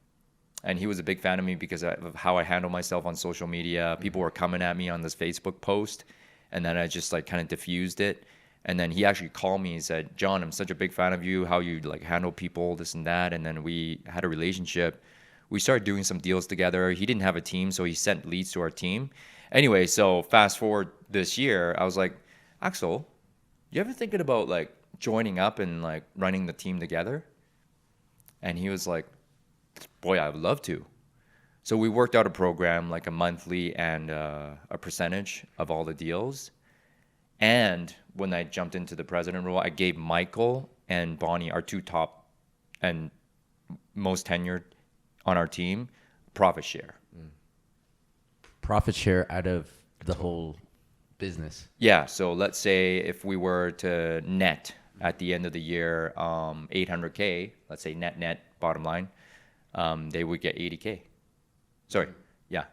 And he was a big fan of me because of how I handle myself on social media. People were coming at me on this Facebook post, and then I just like kind of diffused it. And then he actually called me and said, John, I'm such a big fan of you, how you like handle people, this and that. And then we had a relationship. We started doing some deals together. He didn't have a team, so he sent leads to our team. Anyway, so fast forward this year, I was like, Axel, you ever thinking about like joining up and like running the team together? And he was like, boy, I would love to. So we worked out a program, like a monthly and a percentage of all the deals. And when I jumped into the president role, I gave Michael and Bonnie, our 2 top and most tenured on our team, profit share. Profit share out of the whole business. Yeah, so let's say if we were to net at the end of the year 800K, let's say net bottom line, they would get 80K. Sorry, yeah.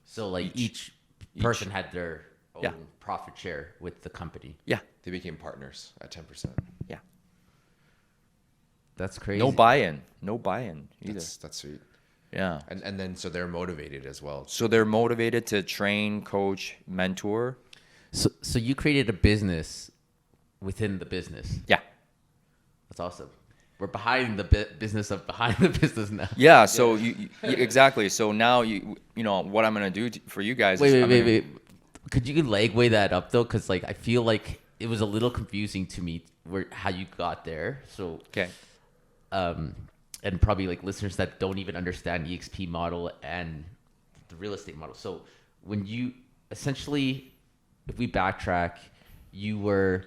So like each person had their own profit share with the company. Yeah, They became partners at 10%. yeah. That's crazy. No buy-in either. That's sweet. Yeah. And then so they're motivated as well. So they're motivated to train, coach, mentor. So you created a business within the business. Yeah. That's awesome. We're behind the business of behind the business now. Yeah. So you exactly. So now you know what I'm gonna do for you guys. Wait. Could you segue that up though? Because like I feel like it was a little confusing to me how you got there. So Okay. And probably like listeners that don't even understand EXP model and the real estate model. So when you essentially, if we backtrack, you were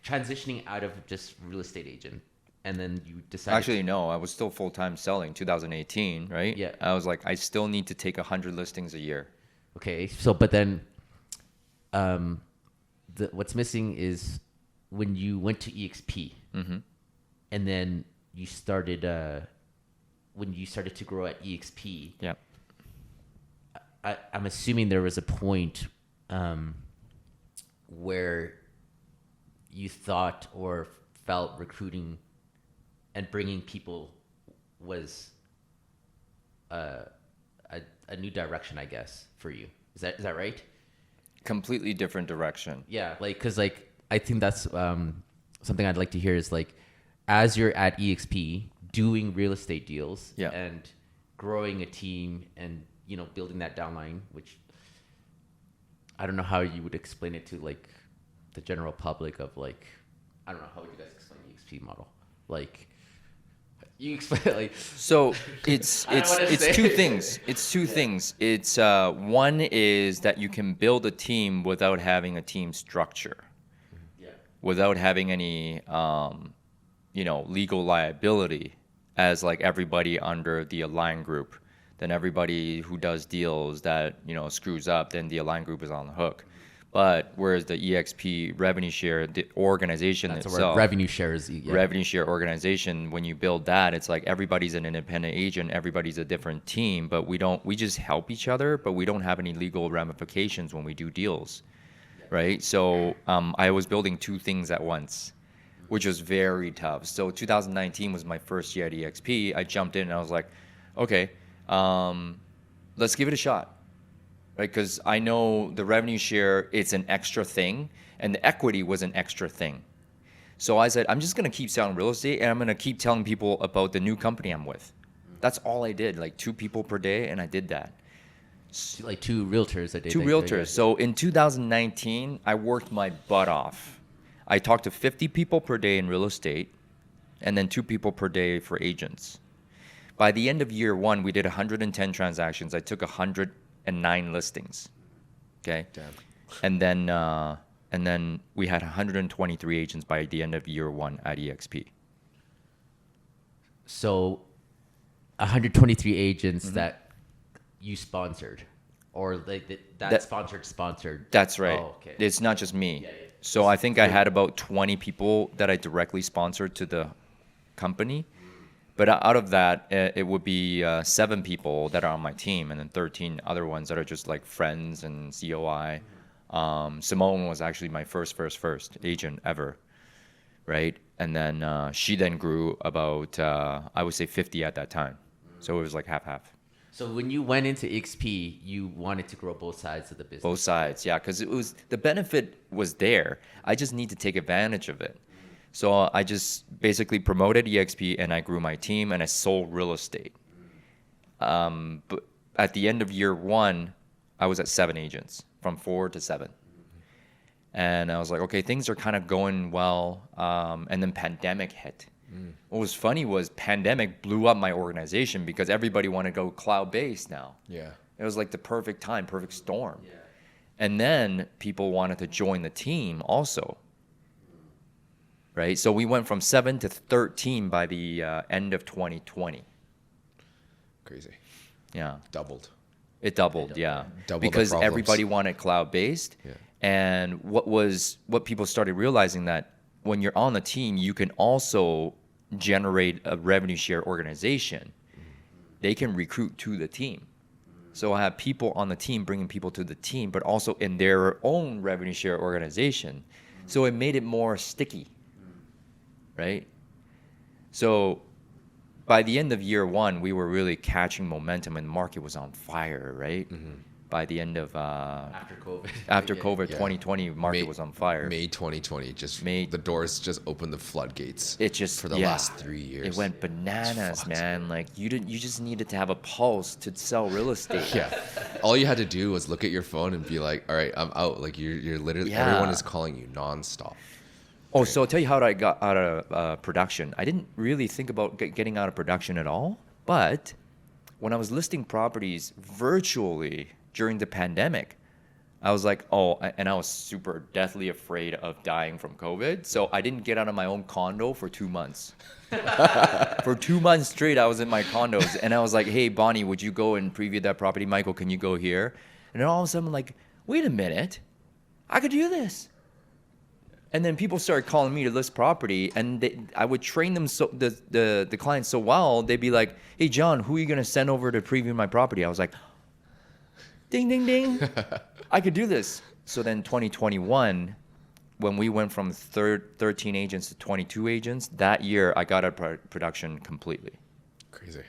transitioning out of just real estate agent, and then you decided. Actually, no. I was still full time selling. 2018, right? Yeah. I was like, I still need to take 100 listings a year. Okay, so but then, what's missing is when you went to EXP, and then you started when you started to grow at EXP. Yeah. I'm assuming there was a point where you thought or felt recruiting and bringing people was a new direction, I guess, for you. Is that right? Completely different direction. Yeah, like because like I think that's something I'd like to hear is like as you're at EXP doing real estate deals Yeah. and growing a team and building that downline, which I don't know how you would explain it to like the general public of like I don't know how would you guys explain the EXP model like. You explain it like So it's two things. It's two Yeah. things. It's one is that you can build a team without having a team structure, yeah. without having any legal liability as like everybody under the Align group. Then everybody who does deals that screws up, then the Align group is on the hook. But whereas the EXP revenue share, the organization That's itself, where revenue shares. Yeah. revenue share organization, when you build that, it's like everybody's an independent agent, everybody's a different team, but we just help each other, but we don't have any legal ramifications when we do deals, right? So I was building two things at once, which was very tough. So 2019 was my first year at EXP. I jumped in and I was like, okay, let's give it a shot. Right, because I know the revenue share, it's an extra thing, and the equity was an extra thing. So I said, I'm just going to keep selling real estate, and I'm going to keep telling people about the new company I'm with. That's all I did, like 2 people per day, and I did that. Like 2 realtors a day. 2 realtors. So in 2019, I worked my butt off. I talked to 50 people per day in real estate, and then 2 people per day for agents. By the end of year 1, we did 110 transactions. I took 109 listings. Okay. Damn. And then we had 123 agents by the end of year 1 at EXP. So 123 agents that you sponsored or like that sponsored. That's right. Oh, okay. It's not just me. Yeah, yeah. So I think I had about 20 people that I directly sponsored to the company. But out of that, it would be 7 people that are on my team, and then 13 other ones that are just like friends and COI. Simone was actually my first agent ever, right? And then she then grew about, I would say 50 at that time. So it was like half. So when you went into EXP, you wanted to grow both sides of the business. Both sides, yeah, because the benefit was there. I just need to take advantage of it. So I just basically promoted EXP and I grew my team and I sold real estate. But at the end of year 1, I was at 7 agents, from 4 to 7. And I was like, okay, things are kind of going well. And then pandemic hit. What was funny was pandemic blew up my organization because everybody wanted to go cloud-based now. Yeah. It was like the perfect time, perfect storm. Yeah. And then people wanted to join the team also. Right? So we went from 7 to 13 by the end of 2020. Crazy. Yeah. Doubled. It doubled, yeah. Doubled the because problems. everybody wanted cloud-based. Yeah. And what people started realizing that when you're on the team, you can also generate a revenue share organization. They can recruit to the team. So I have people on the team bringing people to the team, but also in their own revenue share organization. So it made it more sticky. Right? So by the end of year one, we were really catching momentum and the market was on fire, right? By the end of After COVID. after Yeah. COVID, 2020 market was on fire. May 2020, just May- the doors just opened the floodgates. It just for the last 3 years. It went bananas, fucked. man. Like you just needed to have a pulse to sell real estate. Yeah, all you had to do was look at your phone and be like, "All right, I'm out." Like you're literally Yeah. everyone is calling you nonstop. Oh, so I'll tell you how I got out of production. I didn't really think about getting out of production at all. But when I was listing properties virtually during the pandemic, I was like, and I was super deathly afraid of dying from COVID. So I didn't get out of my own condo for 2 months. For 2 months straight, I was in my condos. And I was like, hey, Bonnie, would you go and preview that property? Michael, can you go here? And then all of a sudden, I'm like, wait a minute. I could do this. And then people started calling me to list property, and I would train them the clients so well. They'd be like, "Hey, John, who are you gonna send over to preview my property?" I was like, "Ding, ding, ding, I could do this." So then, 2021, when we went from 13 agents to 22 agents, that year I got out of production completely. Crazy.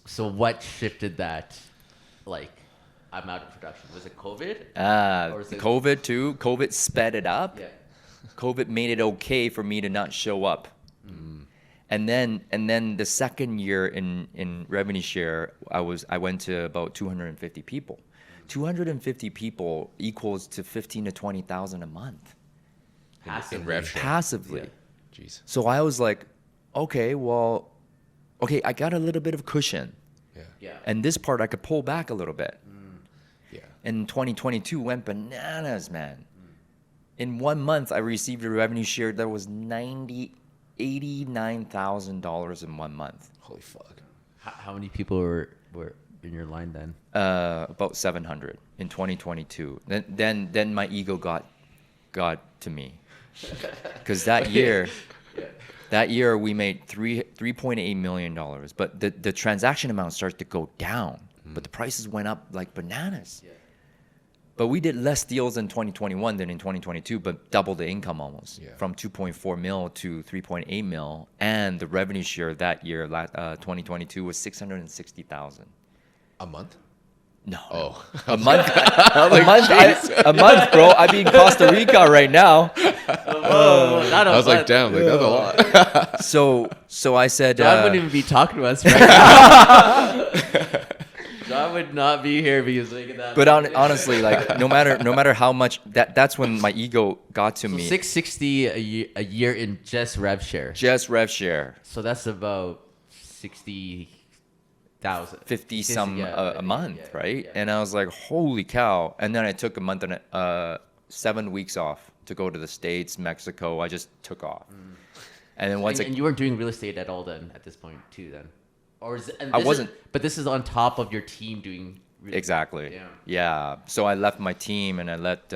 So what shifted that? Like, I'm out of production. Was it COVID? Or is it- COVID too. COVID sped it up. Yeah. COVID made it okay for me to not show up. And then the second year in revenue share, I went to about 250 people. 250 people equals to 15 to 20,000 a month Passively. in rev share. passively. Jeez. So I was like, okay, I got a little bit of cushion, Yeah. Yeah. and this part I could pull back a little bit. Yeah. And 2022 went bananas, man. In 1 month, I received a revenue share that was $89,000 in 1 month. Holy fuck. How many people were in your line then? About 700 in 2022. Then my ego got to me, because that year we made $3.8 million, but the transaction amount started to go down, but the prices went up like bananas. Yeah. But we did less deals in 2021 than in 2022, but double the income almost, Yeah. from 2.4 mil to 3.8 mil. And the revenue share that year, 2022, was 660,000. A month? No, Oh. a month, a month, bro. I'd be in Costa Rica right now. Not I was like, damn, like that's a lot. So I said, John wouldn't even be talking to us right now. John would not be here because of that. but honestly, like no matter how much that's when my ego got to So me. 660 a year in just rev share. Just rev share, So that's about 60,000. 50 some a month, yeah, right? yeah. And I was like, holy cow! And then I took a month and 7 weeks off to go to the States, Mexico. I just took off. And then once And you weren't doing real estate at all then at this point too then, or is it, and I this wasn't. But this is on top of your team doing. Exactly. Yeah. Yeah. So I left my team and I let,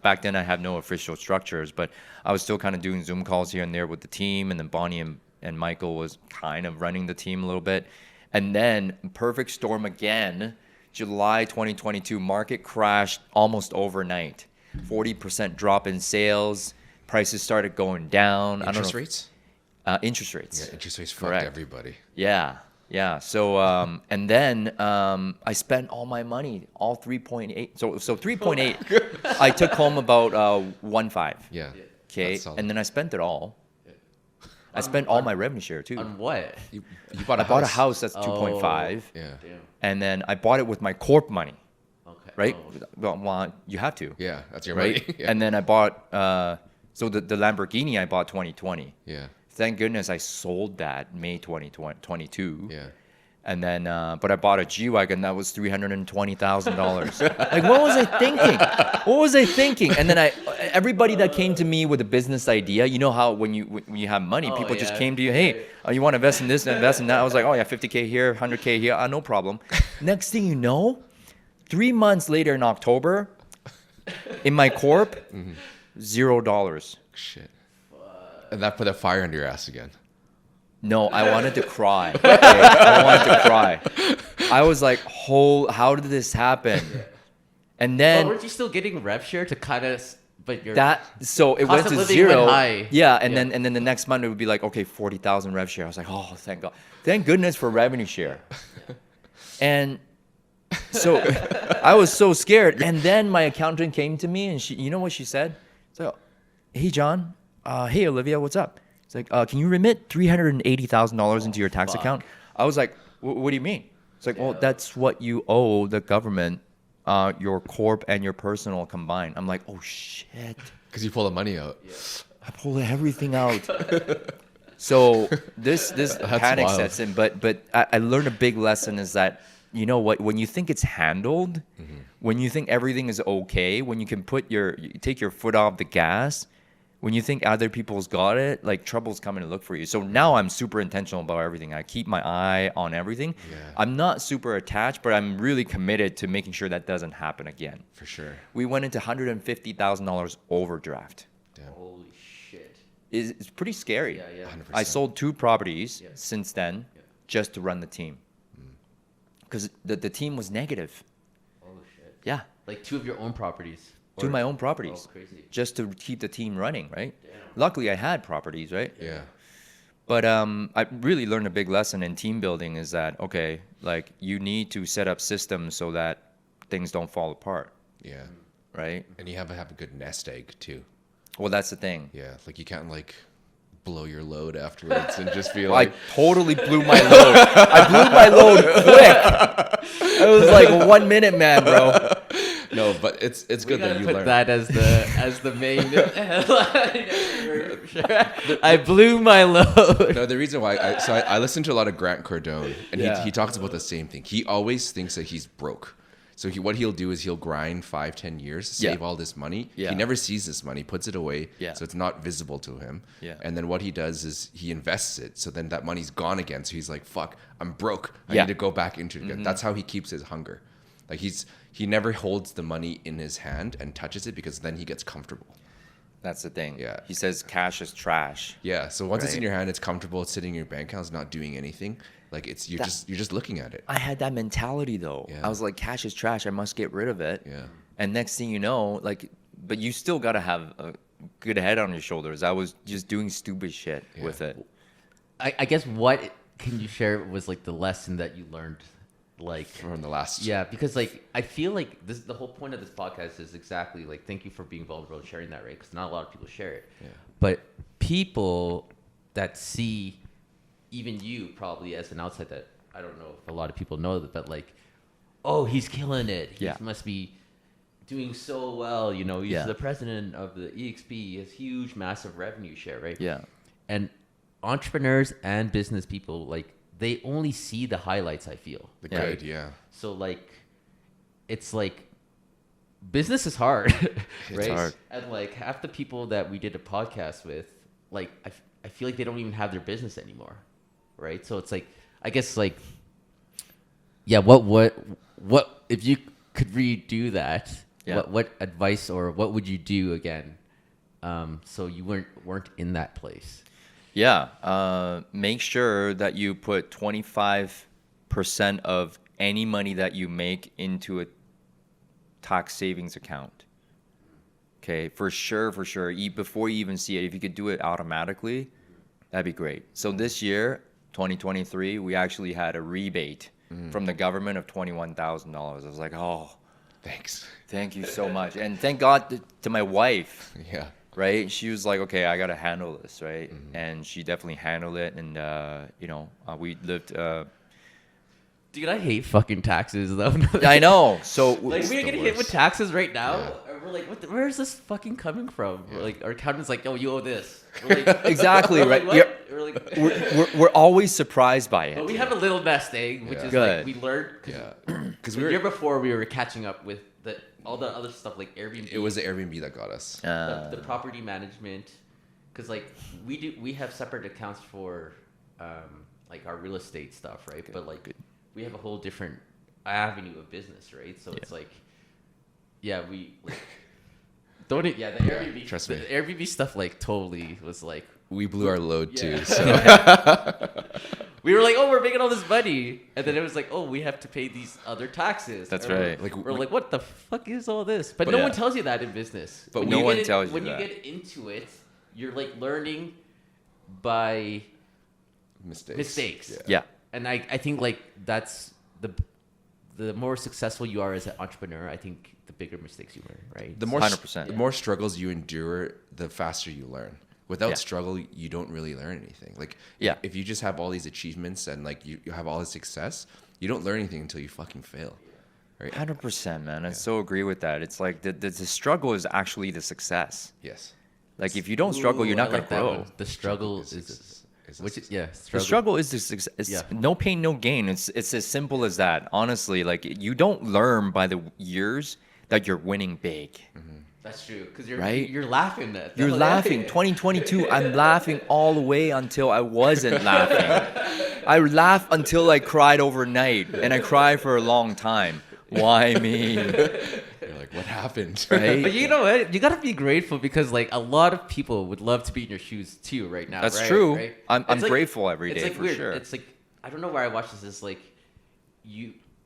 back then I had no official structures, but I was still kind of doing Zoom calls here and there with the team. And then Bonnie and Michael was kind of running the team a little bit. And then perfect storm again, July 2022, market crashed almost overnight. 40% drop in sales. Prices started going down. Interest rates? Interest rates. Yeah, interest rates fucked Correct. everybody. Yeah. So and then I spent all my money, all 3.8. So 3.8. I took home about 1.5. Yeah. Okay, that's solid. and then I spent it all. I spent all my revenue share too. On what? You bought a I bought a house that's 2.5, Yeah. Damn. and then I bought it with my corp money, Okay. right? Oh. Well, you have to, Yeah, that's your right? money. Yeah. And then I bought so the Lamborghini I bought 2020. yeah. Thank goodness I sold that May 2022. Yeah. And then, but I bought a G-Wagon that was $320,000. Like, what was I thinking? What was I thinking? And then everybody that came to me with a business idea, you know how when you have money, Oh, people just yeah. came to you, hey, you want to invest in this and invest in that? I was like, oh yeah, 50K here, 100K here, no problem. Next thing you know, 3 months later in October, in my corp, $0. Shit. And that put a fire under your ass again. No, I wanted to cry. Okay? I wanted to cry. I was like, how did this happen? And But then weren't you still getting rev share to kind of but your so it cost went of to living zero. went high. Yeah, and then the next month it would be like, okay, 40,000 rev share. I was like, oh, thank God, thank goodness for revenue share. And so I was so scared. And then my accountant came to me, and you know what she said? So, hey John, hey Olivia, what's up? It's like, can you remit $380,000 into your tax account? I was like, what do you mean? It's like, well, that's what you owe the government, your corp and your personal combined. I'm like, oh shit. Because you pull the money out. I pulled everything out. So this panic wild. sets in. But I learned a big lesson is that, you know what, when you think it's handled, when you think everything is okay, when you can you take your foot off the gas, when you think other people's got it, like trouble's coming to look for you. So now I'm super intentional about everything. I keep my eye on everything. Yeah. I'm not super attached, but I'm really committed to making sure that doesn't happen again. For sure. We went into $150,000 overdraft. Damn. Holy shit. It's pretty scary. Yeah. 100%. I sold 2 properties Yeah. since then just to run the team. Because the team was negative. Oh shit. Yeah. Like 2 of your own properties. 2 of my own properties. Oh, crazy. Just to keep the team running, right? Damn. Luckily, I had properties, right? Yeah. But I really learned a big lesson in team building is that, okay, like you need to set up systems so that things don't fall apart, Yeah. right? And you have to have a good nest egg too. Well, that's the thing. Yeah. Like you can't like blow your load afterwards and just be I like, totally blew my load. I blew my load quick. I was like 1 minute, man, bro. no, but it's good that you put learn. that as the main headline. I blew my load. No, the reason why I listen to a lot of Grant Cardone, and Yeah. he talks about the same thing. He always thinks that he's broke. So what he'll do is he'll grind 5-10 years, save Yeah. all this money. Yeah. He never sees this money, puts it away, Yeah. so it's not visible to him. Yeah. And then what he does is he invests it. So then that money's gone again. So he's like, "Fuck, I'm broke. I Yeah. need to go back into it again." That's how he keeps his hunger. Like he never holds the money in his hand and touches it because then he gets comfortable. That's the thing. Yeah. He says cash is trash. Yeah. So once it's in Right. your hand, it's comfortable. It's sitting in your bank account. It's not doing anything. Like you're just looking at it. I had that mentality though. Yeah. I was like, cash is trash. I must get rid of it. Yeah. And next thing you know, like, but you still got to have a good head on your shoulders. I was just doing stupid shit with it. I guess what can you share was like the lesson that you learned, like From the last. yeah, because like I feel like the whole point of this podcast is exactly like thank you for being vulnerable and sharing that, right? Because not a lot of people share it. Yeah. But people that see even you probably as an outside that I don't know if a lot of people know that, but like, oh, he's killing it. He Yeah. must be doing so well. You know, he's Yeah. the president of the EXP. He has huge, massive revenue share, right? Yeah. And entrepreneurs and business people, like, they only see the highlights, I feel. The Yeah. good, yeah. So, like, it's like business is hard, right? hard. And, like, half the people that we did a podcast with, like, I feel like they don't even have their business anymore, right? So it's like, I guess, like, yeah, what if you could redo that, Yeah. what advice or what would you do again so you weren't in that place? Yeah. Make sure that you put 25% of any money that you make into a tax savings account. Okay, for sure. Before you even see it, if you could do it automatically, that'd be great. So this year, 2023, we actually had a rebate from the government of $21,000. I was like, oh, Thanks. thank you so much. And thank God to my wife, Yeah. right? She was like, okay, I got to handle this, right? And she definitely handled it. And, we lived... Dude, I hate fucking taxes though. I know. So Like It's we're the getting hit with worst. taxes right now. Yeah. And we're like, where is this fucking coming from? We're like, our accountant's like, oh, you owe this. We're like, Exactly, we're like, right. what? We're like, we're always surprised by but it. we have a little nest egg, which Yeah. is Good. like we learned. Yeah. Because The year before we were catching up with all the other stuff like Airbnb. it was the Airbnb that got us. the property management, because like we have separate accounts for like our real estate stuff, right? But like we have a whole different avenue of business, right? So it's like, yeah, we like, don't it? Yeah, the Airbnb, trust the me. Airbnb stuff like totally was like We blew our load Yeah. too. So We were like, oh, we're making all this money, and then it was like, oh, we have to pay these other taxes. That's Or right. We're like, what the fuck is all this? But But no yeah. one tells you that in business. But When no you one get tells you when that. you get into it, you're like learning by mistakes. Yeah. And I think like that's the more successful you are as an entrepreneur, I think the bigger mistakes you learn, right? The more 100%. the more struggles you endure, the faster you learn. Without Yeah. struggle, you don't really learn anything. Like, Yeah. if you just have all these achievements and like you have all this success, you don't learn anything until you fucking fail. Right? 100%, man. I so agree with that. It's like the struggle is actually the success. Yes. Like if you don't struggle, you're Ooh, not I going like to that grow. one. The struggle Is is a which is success. The struggle is the success. It's Yeah. no pain, no gain. It's as simple as that. Honestly, like you don't learn by the years that you're winning big. That's true, because Right? you're laughing at You're laughing. 2022, I'm laughing all the way until I wasn't laughing. I laughed until I cried overnight, and I cried for a long time. Why me? You're like, what happened? Right? But you know what? You gotta be grateful because like a lot of people would love to be in your shoes too right now. That's right? true. Right? I'm It's like- grateful every it's day like for weird. sure. It's like I don't know where I watched this. It's like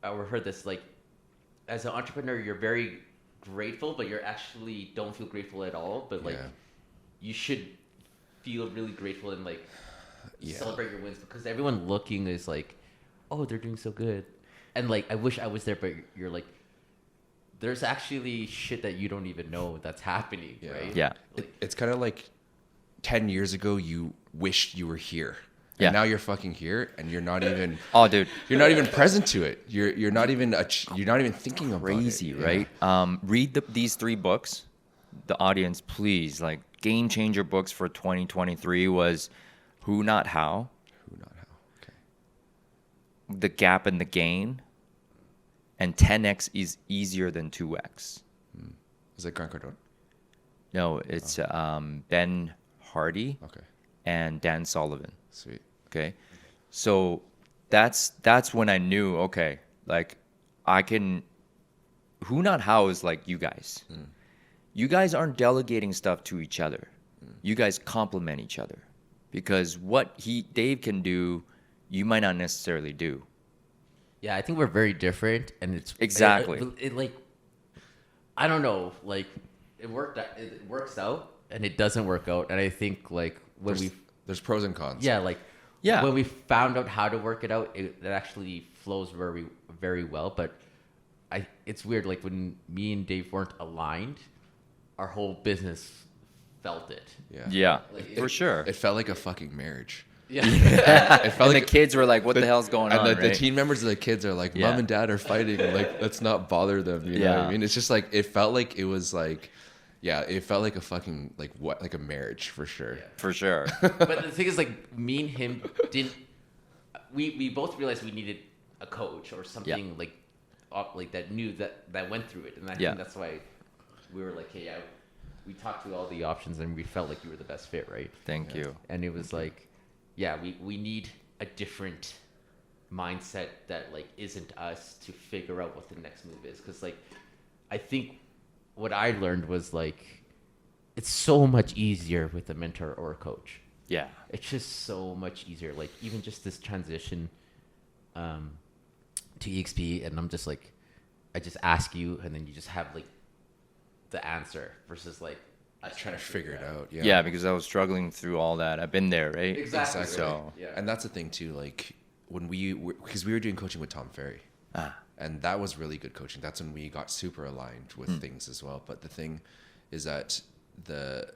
I heard this like as an entrepreneur, you're very grateful, but you're actually don't feel grateful at all. But like Yeah. you should feel really grateful and like Yeah. celebrate your wins because everyone looking is like, oh, they're doing so good, and like I wish I was there, but you're like. There's actually shit that you don't even know that's happening, Yeah. right? Yeah. It's kind of like 10 years ago, you wished you were here. Yeah. And now you're fucking here, and you're not even. Oh, dude. You're not even present to it. You're not even you're not even thinking about it. Crazy, Yeah. right? Read these 3 books. The audience, please, like game changer books for 2023 was Who Not How, Who not how? Okay. The Gap and the Gain, and 10x is easier than 2x. Is that Grant Cardone? No, it's Ben Hardy Okay. and Dan Sullivan. Sweet. Okay, so that's when I knew, okay, like I can. Who Not How is like you guys. You guys aren't delegating stuff to each other. You guys complement each other, because what Dave can do, you might not necessarily do. Yeah, I think we're very different, and it's Exactly. It like, I don't know, like it works out, and it doesn't work out, and I think like when There's pros and cons. Yeah. when we found out how to work it out, it actually flows very very well. But it's weird, like when me and Dave weren't aligned, our whole business felt it. Yeah. Yeah, Like, for sure. It felt like a fucking marriage. Yeah. It felt And like the kids were like, "What the hell's going and on?" the right? team members of the kids are like, Yeah. Mom and Dad are fighting. Like, let's not bother them. You know what Yeah. I mean? It's just like it felt like it was like, yeah, it felt like a fucking like a marriage for sure. For sure. But the thing is, like, me and him didn't. We both realized we needed a coach or something like that knew that went through it, and I Yeah. think that's why we were like, hey, we talked through all the options, and we felt like you were the best fit, right? Thank you. And it was like, yeah, we need a different mindset that like isn't us to figure out what the next move is, because like I think what I learned was like it's so much easier with a mentor or a coach. Yeah. It's just so much easier. Like even just this transition to EXP, and I'm just like, I just ask you, and then you just have like the answer versus like us Trying to figure it out. Yeah. Yeah, because I was struggling through all that. I've been there, right? Exactly. So, Yeah. And that's the thing too. Like when because we were doing coaching with Tom Ferry, and that was really good coaching. That's when we got super aligned with things as well. But the thing is that the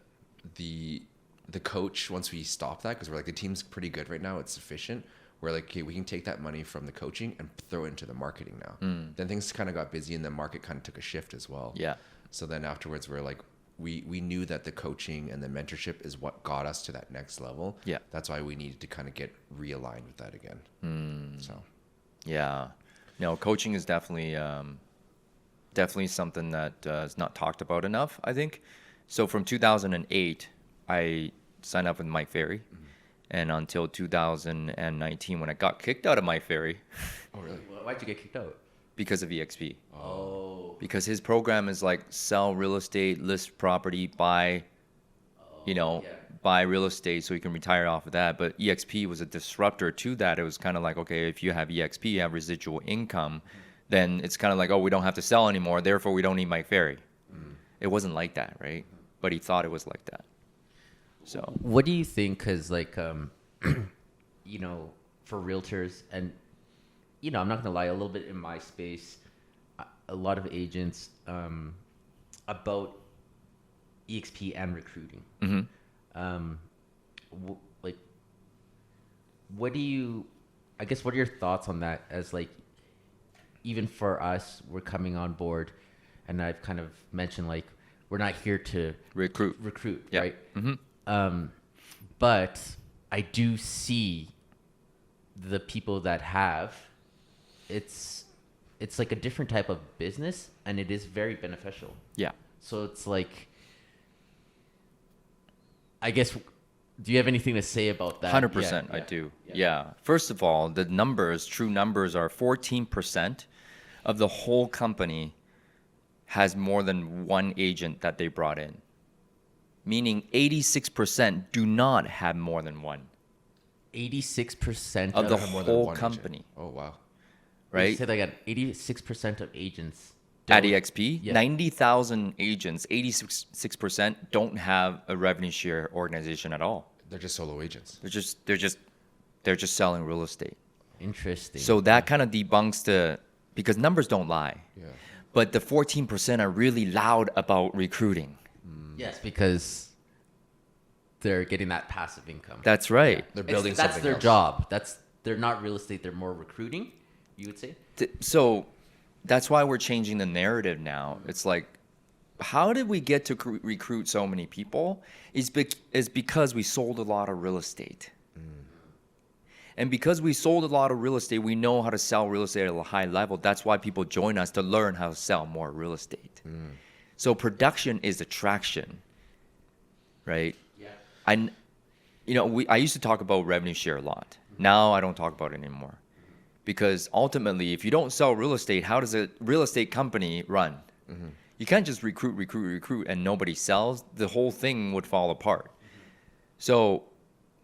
coach, once we stopped that, because we're like, the team's pretty good right now, it's sufficient. We're like, okay, we can take that money from the coaching and throw it into the marketing now. Then things kind of got busy, and the market kind of took a shift as well. yeah. So then afterwards, we're like, we knew that the coaching and the mentorship is what got us to that next level. Yeah. That's why we needed to kind of get realigned with that again. So Yeah. No, coaching is definitely something that is not talked about enough, I think. So from 2008, I signed up with Mike Ferry. And until 2019, when I got kicked out of Mike Ferry oh really? Why'd you get kicked out? because of EXP. Oh. Because his program is like sell real estate, list property, buy, Yeah. buy real estate so you can retire off of that. But EXP was a disruptor to that. It was kind of like, okay, if you have EXP, you have residual income, then it's kind of like, oh, we don't have to sell anymore, therefore we don't need Mike Ferry. It wasn't like that, right? But he thought it was like that. So What do you think? Because like, you know, for realtors, and you know, I'm not gonna lie, a little bit in my space, a lot of agents about EXP and recruiting. Like, what do you? I guess what are your thoughts on that? As like, even for us, we're coming on board, and I've kind of mentioned like we're not here to recruit, yeah. right? But I do see the people that have, it's like a different type of business, and it is very beneficial. Yeah. So it's like, I guess, do you have anything to say about that? 100%, I do. Yeah. First of all, the numbers, true numbers, are 14% of the whole company has more than one agent that they brought in. Meaning 86% do not have more than one. 86% Of the Have more than whole one company, agent. Oh wow. right? Say that again. 86% of agents At don't- EXP, Yeah. 90,000 agents, 86% don't have a revenue share organization at all. They're just solo agents. They're just selling real estate. Interesting. So that kind of debunks because numbers don't lie. Yeah. But the 14% are really loud about recruiting. yes, because they're getting that passive income. That's right. They're building That's something their else. job. They're not real estate. They're more recruiting, you would say. So that's why we're changing the narrative now. It's like, how did we get to recruit so many people? Is because we sold a lot of real estate. And because we sold a lot of real estate, we know how to sell real estate at a high level. That's why people join us, to learn how to sell more real estate. So production is attraction, right? Yeah. I used to talk about revenue share a lot. Now I don't talk about it anymore. Because ultimately, if you don't sell real estate, how does a real estate company run? You can't just recruit, and nobody sells. The whole thing would fall apart. So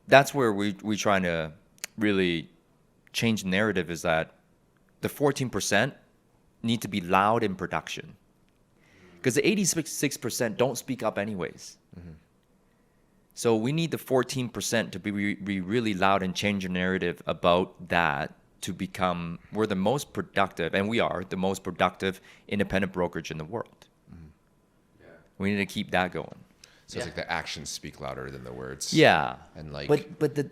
that's where we trying to really change the narrative, is that the 14% need to be loud in production. Because the 86% don't speak up anyways. So we need the 14% to be really loud and change the narrative about that, to become, we're the most productive, and we are the most productive independent brokerage in the world. We need to keep that going. So it's like the actions speak louder than the words. Yeah. And like, but the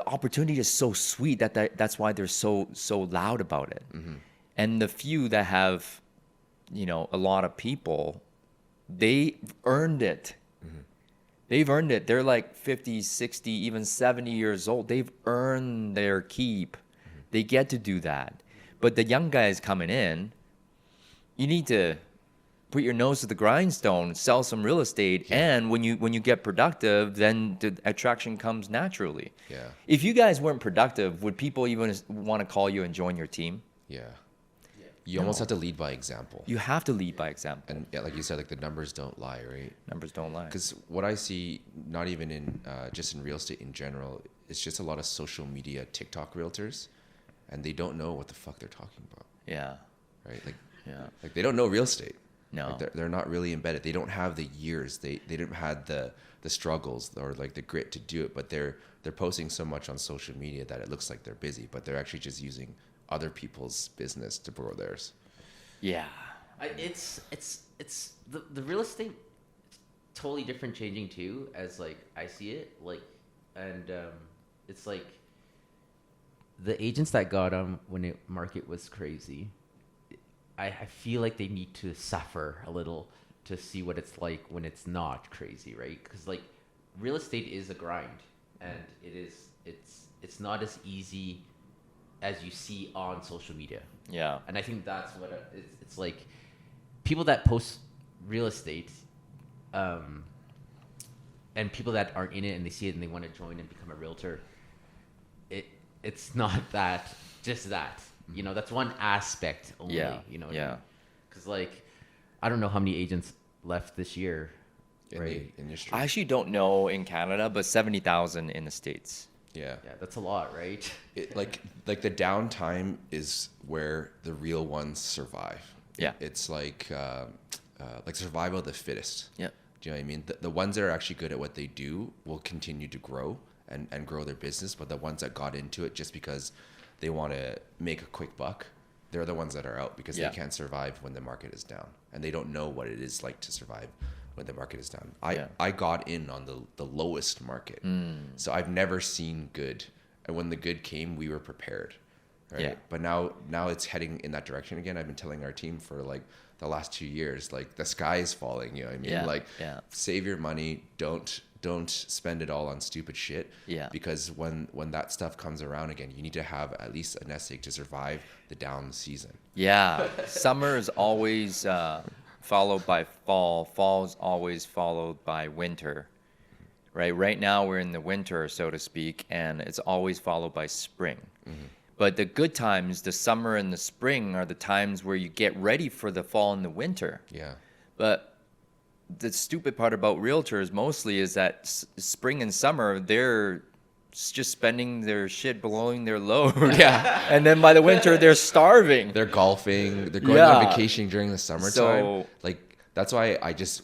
opportunity is so sweet that's why they're so loud about it. And the few that have, a lot of people, they earned it. They've earned it. They're like 50, 60, even 70 years old. They've earned their keep. They get to do that. But the young guys coming in, you need to put your nose to the grindstone, sell some real estate, and when you get productive, then the attraction comes naturally. Yeah. If you guys weren't productive, would people even want to call you and join your team? Yeah. You almost have to lead by example. You have to lead by example. And yeah, like you said, like the numbers don't lie, right? Numbers don't lie. Because what I see, not even in just in real estate in general, it's just a lot of social media TikTok realtors, and they don't know what the fuck they're talking about, Yeah. right? Yeah. Like they don't know real estate. No. Like they're not really embedded. They don't have the years. They didn't have the struggles or like the grit to do it. But they're posting so much on social media that it looks like they're busy, but they're actually just using other people's business to grow theirs. Yeah. It's the real estate totally different changing too, as like I see it, like, and it's like the agents that got them when the market was crazy, I feel like they need to suffer a little to see what it's like when it's not crazy, right? Because like real estate is a grind, and it's not as easy as you see on social media. Yeah. And I think that's what it's like. People that post real estate, and people that aren't in it and they see it and they want to join and become a realtor, it's not that, just that. You know, that's one aspect only. Yeah. You know. Yeah. Because like, I don't know how many agents left this year. in Right. the industry. I actually don't know in Canada, but 70,000 in the States. Yeah. Yeah, that's a lot, right? Like the downtime is where the real ones survive. Yeah. It's like survival of the fittest. Yeah. Do you know what I mean? The ones that are actually good at what they do will continue to grow and grow their business, but the ones that got into it just because they want to make a quick buck, they're the ones that are out because Yeah. they can't survive when the market is down, and they don't know what it is like to survive when the market is down. I got in on the lowest market, so I've never seen good, and when the good came, we were prepared, right? Yeah. But now it's heading in that direction again. I've been telling our team for like the last 2 years, like the sky is falling. You know what I mean? Yeah, Like, yeah. save your money. Don't spend it all on stupid shit. Yeah. Because when that stuff comes around again, you need to have at least a nest egg to survive the down season. Yeah, summer is always followed by fall. Fall is always followed by winter, right? Right now we're in the winter, so to speak, and it's always followed by spring. But the good times, the summer and the spring, are the times where you get ready for the fall and the winter. Yeah. But the stupid part about realtors mostly is that spring and summer, they're just spending their shit blowing their load. Yeah. And then by the winter, they're starving. They're golfing. They're going Yeah. on vacation during the summertime. So- Like, that's why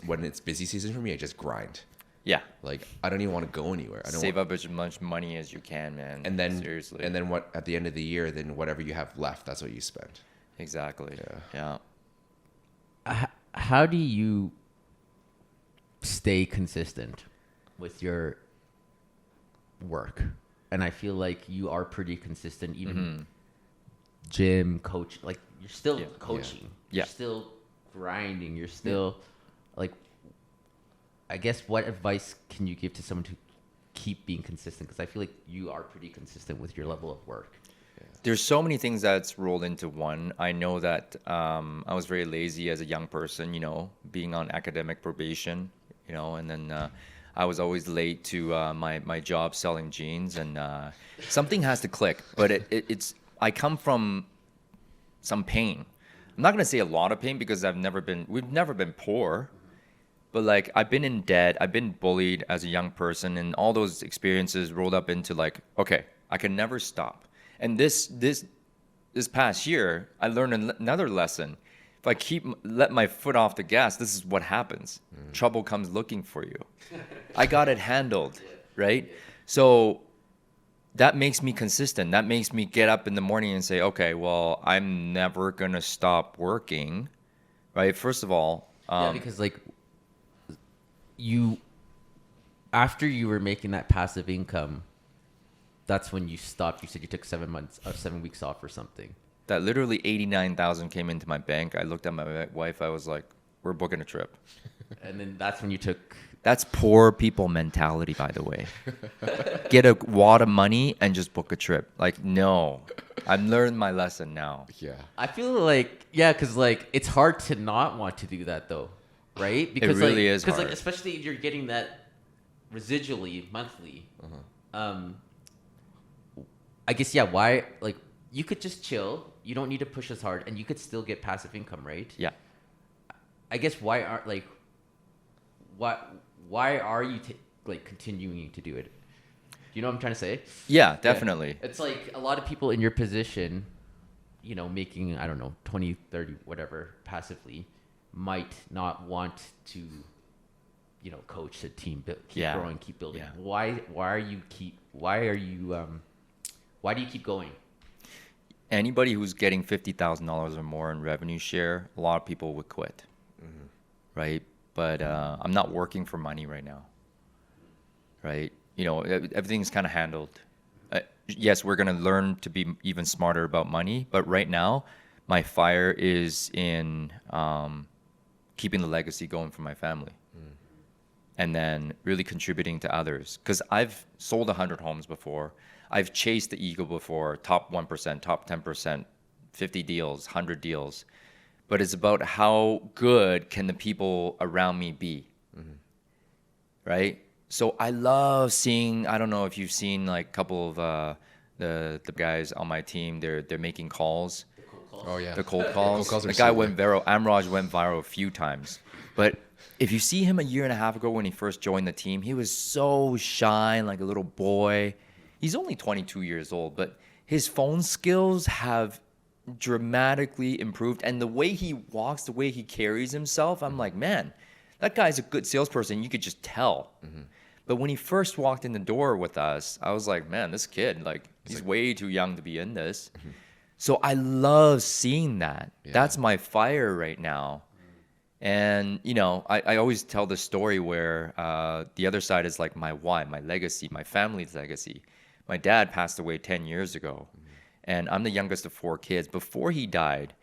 when it's busy season for me, I just grind. Yeah. Like, I don't even want to go anywhere. I don't Save up as much money as you can, man. and then seriously. and then what at the end of the year, then whatever you have left, that's what you spend. Exactly. Yeah. Yeah. How do you stay consistent with your work? And I feel like you are pretty consistent, even gym, coach. Like, you're still Yeah. coaching. Yeah. You're still grinding. You're still like. I guess what advice can you give to someone to keep being consistent? Because I feel like you are pretty consistent with your level of work. There's so many things that's rolled into one. I know that I was very lazy as a young person, being on academic probation, and then I was always late to my job selling jeans, and something has to click. But I come from some pain. I'm not gonna say a lot of pain because we've never been poor. But like, I've been in debt, I've been bullied as a young person, and all those experiences rolled up into like, okay, I can never stop. And this past year, I learned another lesson. If I let my foot off the gas, this is what happens. Trouble comes looking for you. I got it handled, right? So that makes me consistent. That makes me get up in the morning and say, okay, well, I'm never gonna stop working, right? First of all, Yeah, because like after you were making that passive income, that's when you stopped. You said you took 7 weeks off or something. that literally 89,000 came into my bank. I looked at my wife. I was like, we're booking a trip. And then that's when you took. That's poor people mentality, by the way. Get a wad of money and just book a trip. Like, no. I've learned my lesson now. Yeah. I feel like, yeah, because like it's hard to not want to do that though, right? Because really like, is Because like, hard. especially if you're getting that residually monthly. I guess, yeah, why, like, you could just chill. You don't need to push as hard, and you could still get passive income, right? Yeah. I guess why are you continuing to do it? Do you know what I'm trying to say? Yeah, definitely. It's like a lot of people in your position, making, I don't know, 20, 30, whatever, passively, might not want to, coach a team, keep Yeah. growing, keep building. Yeah. Why do you keep going? Anybody who's getting $50,000 or more in revenue share, a lot of people would quit. Right? But I'm not working for money right now. Right? Everything's kind of handled. Yes, we're going to learn to be even smarter about money. But right now, my fire is in keeping the legacy going for my family. And then really contributing to others. Because I've sold 100 homes before. I've chased the eagle before, top 1%, top 10%, 50 deals, 100 deals. But it's about how good can the people around me be, right? So I love seeing, I don't know if you've seen like a couple of the guys on my team, they're making calls. Oh yeah. The cold calls. Cold calls are The guy so went good. viral. Amraj went viral a few times. But if you see him a year and a half ago when he first joined the team, he was so shy, like a little boy. He's only 22 years old, but his phone skills have dramatically improved. And the way he walks, the way he carries himself, I'm like, man, that guy's a good salesperson. You could just tell. But when he first walked in the door with us, I was like, man, this kid, like, he's way too young to be in this. So I love seeing that. Yeah. That's my fire right now. And, you know, I always tell the story where the other side is like my why, my legacy, my family's legacy. My dad passed away 10 years ago, and I'm the youngest of 4 kids. Before he died,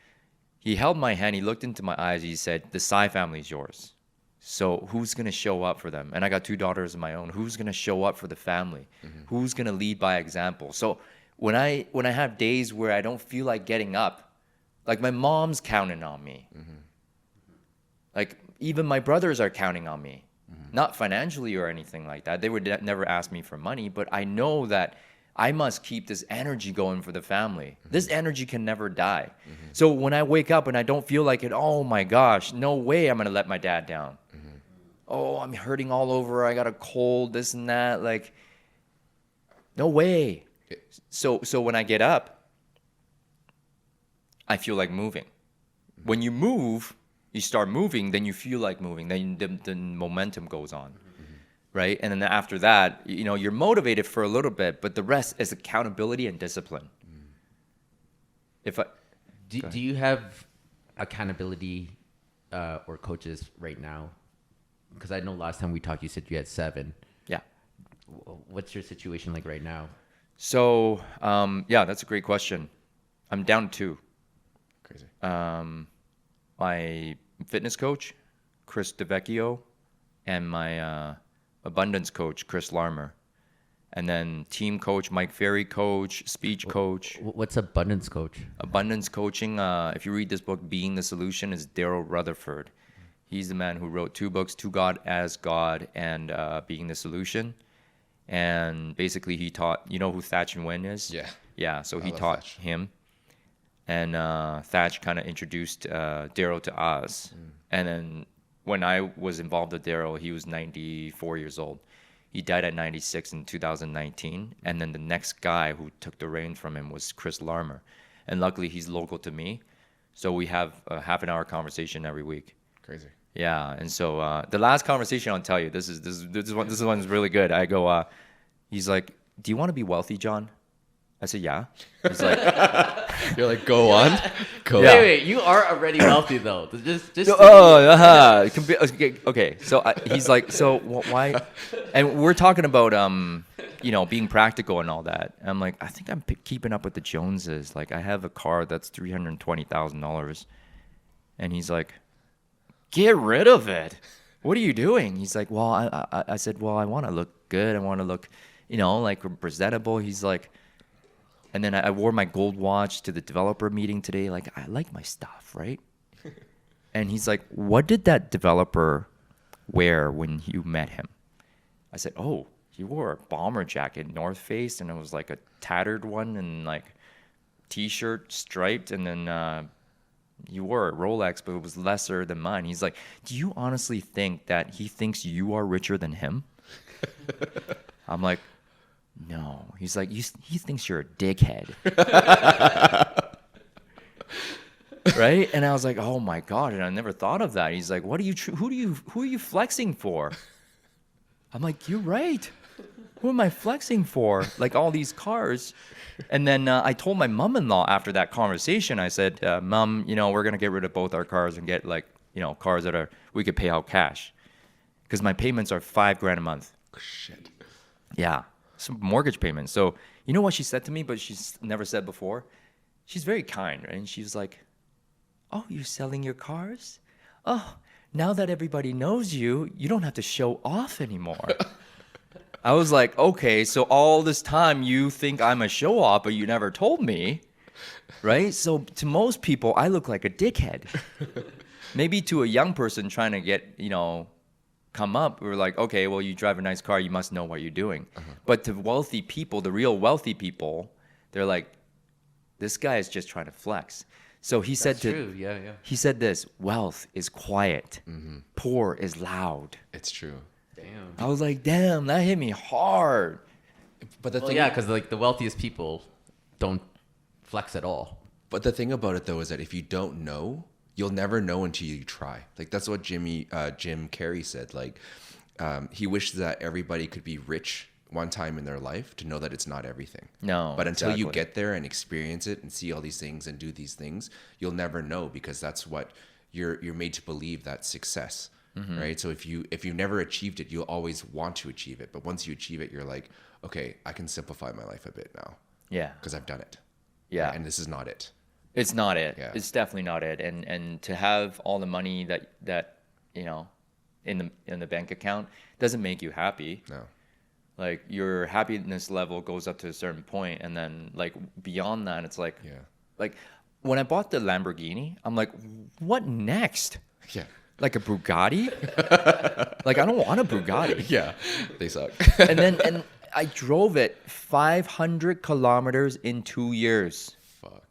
he held my hand, he looked into my eyes, he said, the Tsai family is yours. So who's going to show up for them? And I got 2 daughters of my own. Who's going to show up for the family? Who's going to lead by example? So when I have days where I don't feel like getting up, like my mom's counting on me. Like even my brothers are counting on me. Not financially or anything like that. They would never ask me for money, but I know that I must keep this energy going for the family. This energy can never die. So when I wake up and I don't feel like it, oh my gosh, no way I'm going to let my dad down. Oh, I'm hurting all over. I got a cold, this and that. Like, no way. So when I get up, I feel like moving. When you move, you start moving, then you feel like moving. Then the momentum goes on. Right? And then after that, you know, you're motivated for a little bit, but the rest is accountability and discipline. Do you have accountability or coaches right now? Because I know last time we talked, you said you had 7. Yeah. What's your situation like right now? So, yeah, that's a great question. I'm down to 2. Crazy. My fitness coach, Chris DeVecchio, and my abundance coach, Chris Larmer. And then team coach, Mike Ferry coach, speech coach. What's abundance coach? Abundance coaching, if you read this book, Being the Solution, is Daryl Rutherford. He's the man who wrote 2 books, To God as God and Being the Solution. And basically he taught, you know who Thach and Wen is? Yeah. Yeah, so he love taught Thach. him. And Thach kind of introduced Daryl to us. And then when I was involved with Daryl, he was 94 years old. He died at 96 in 2019. And then the next guy who took the reins from him was Chris Larmer. And luckily, he's local to me. So we have a half an hour conversation every week. Crazy. Yeah. And so the last conversation, I'll tell you, this one's really good. I go, he's like, do you want to be wealthy, John? I said, yeah. He's like, You're like, go on. Go Yeah. Wait, you are already wealthy though. Just okay. So he's like, so why? And we're talking about you know, being practical and all that. And I'm like, I think I'm keeping up with the Joneses. Like, I have a car that's $320,000, and he's like, get rid of it. What are you doing? He's like, well, I said, well, I want to look good. I want to look, you know, like presentable. He's like. And then I wore my gold watch to the developer meeting today. Like, I like my stuff, right? And he's like, what did that developer wear when you met him? I said, oh, he wore a bomber jacket, North Face, and it was like a tattered one and like T-shirt striped. And then he wore a Rolex, but it was lesser than mine. He's like, do you honestly think that he thinks you are richer than him? I'm like, no. He's like, he thinks you're a dickhead. Right? And I was like, oh my God. And I never thought of that. He's like, who are you flexing for? I'm like, you're right. Who am I flexing for? Like all these cars. And then I told my mom-in-law after that conversation, I said, Mom, you know, we're going to get rid of both our cars and get like, you know, cars that we could pay out cash. Because my payments are $5,000 a month. Shit. Yeah. Some mortgage payments. So you know what she said to me, but she's never said before? She's very kind, right? And she's like, oh, you're selling your cars? Oh, now that everybody knows you, you don't have to show off anymore. I was like, okay, so all this time you think I'm a show off, but you never told me, right? So to most people, I look like a dickhead. Maybe to a young person trying to get, you know, come up, we're like, okay, well, you drive a nice car, you must know what you're doing. But to wealthy people, the real wealthy people, they're like, this guy is just trying to flex. So he said That's true. Yeah, yeah. he said this: wealth is quiet, poor is loud. It's true. Damn. I was like, damn, that hit me hard. But the Well, thing, yeah, because like the wealthiest people don't flex at all. but the thing about it though is that if you don't know, you'll never know until you try. Like that's what Jim Carrey said. Like he wished that everybody could be rich one time in their life to know that it's not everything. No, But until you exactly. get there and experience it and see all these things and do these things, you'll never know, because that's what you're made to believe, that's success. Right? So if you've never achieved it, you'll always want to achieve it. But once you achieve it, you're like, okay, I can simplify my life a bit now Yeah, because I've done it. yeah. Right? And this is not it. It's not it. Yeah. It's definitely not it. And to have all the money that you know in the bank account doesn't make you happy. No. Like your happiness level goes up to a certain point, and then like beyond that, it's like, Yeah. like when I bought the Lamborghini, I'm like, what next? Yeah. Like a Bugatti? Like I don't want a Bugatti. Yeah. They suck. And I drove it 500 kilometers in 2 years. Fuck.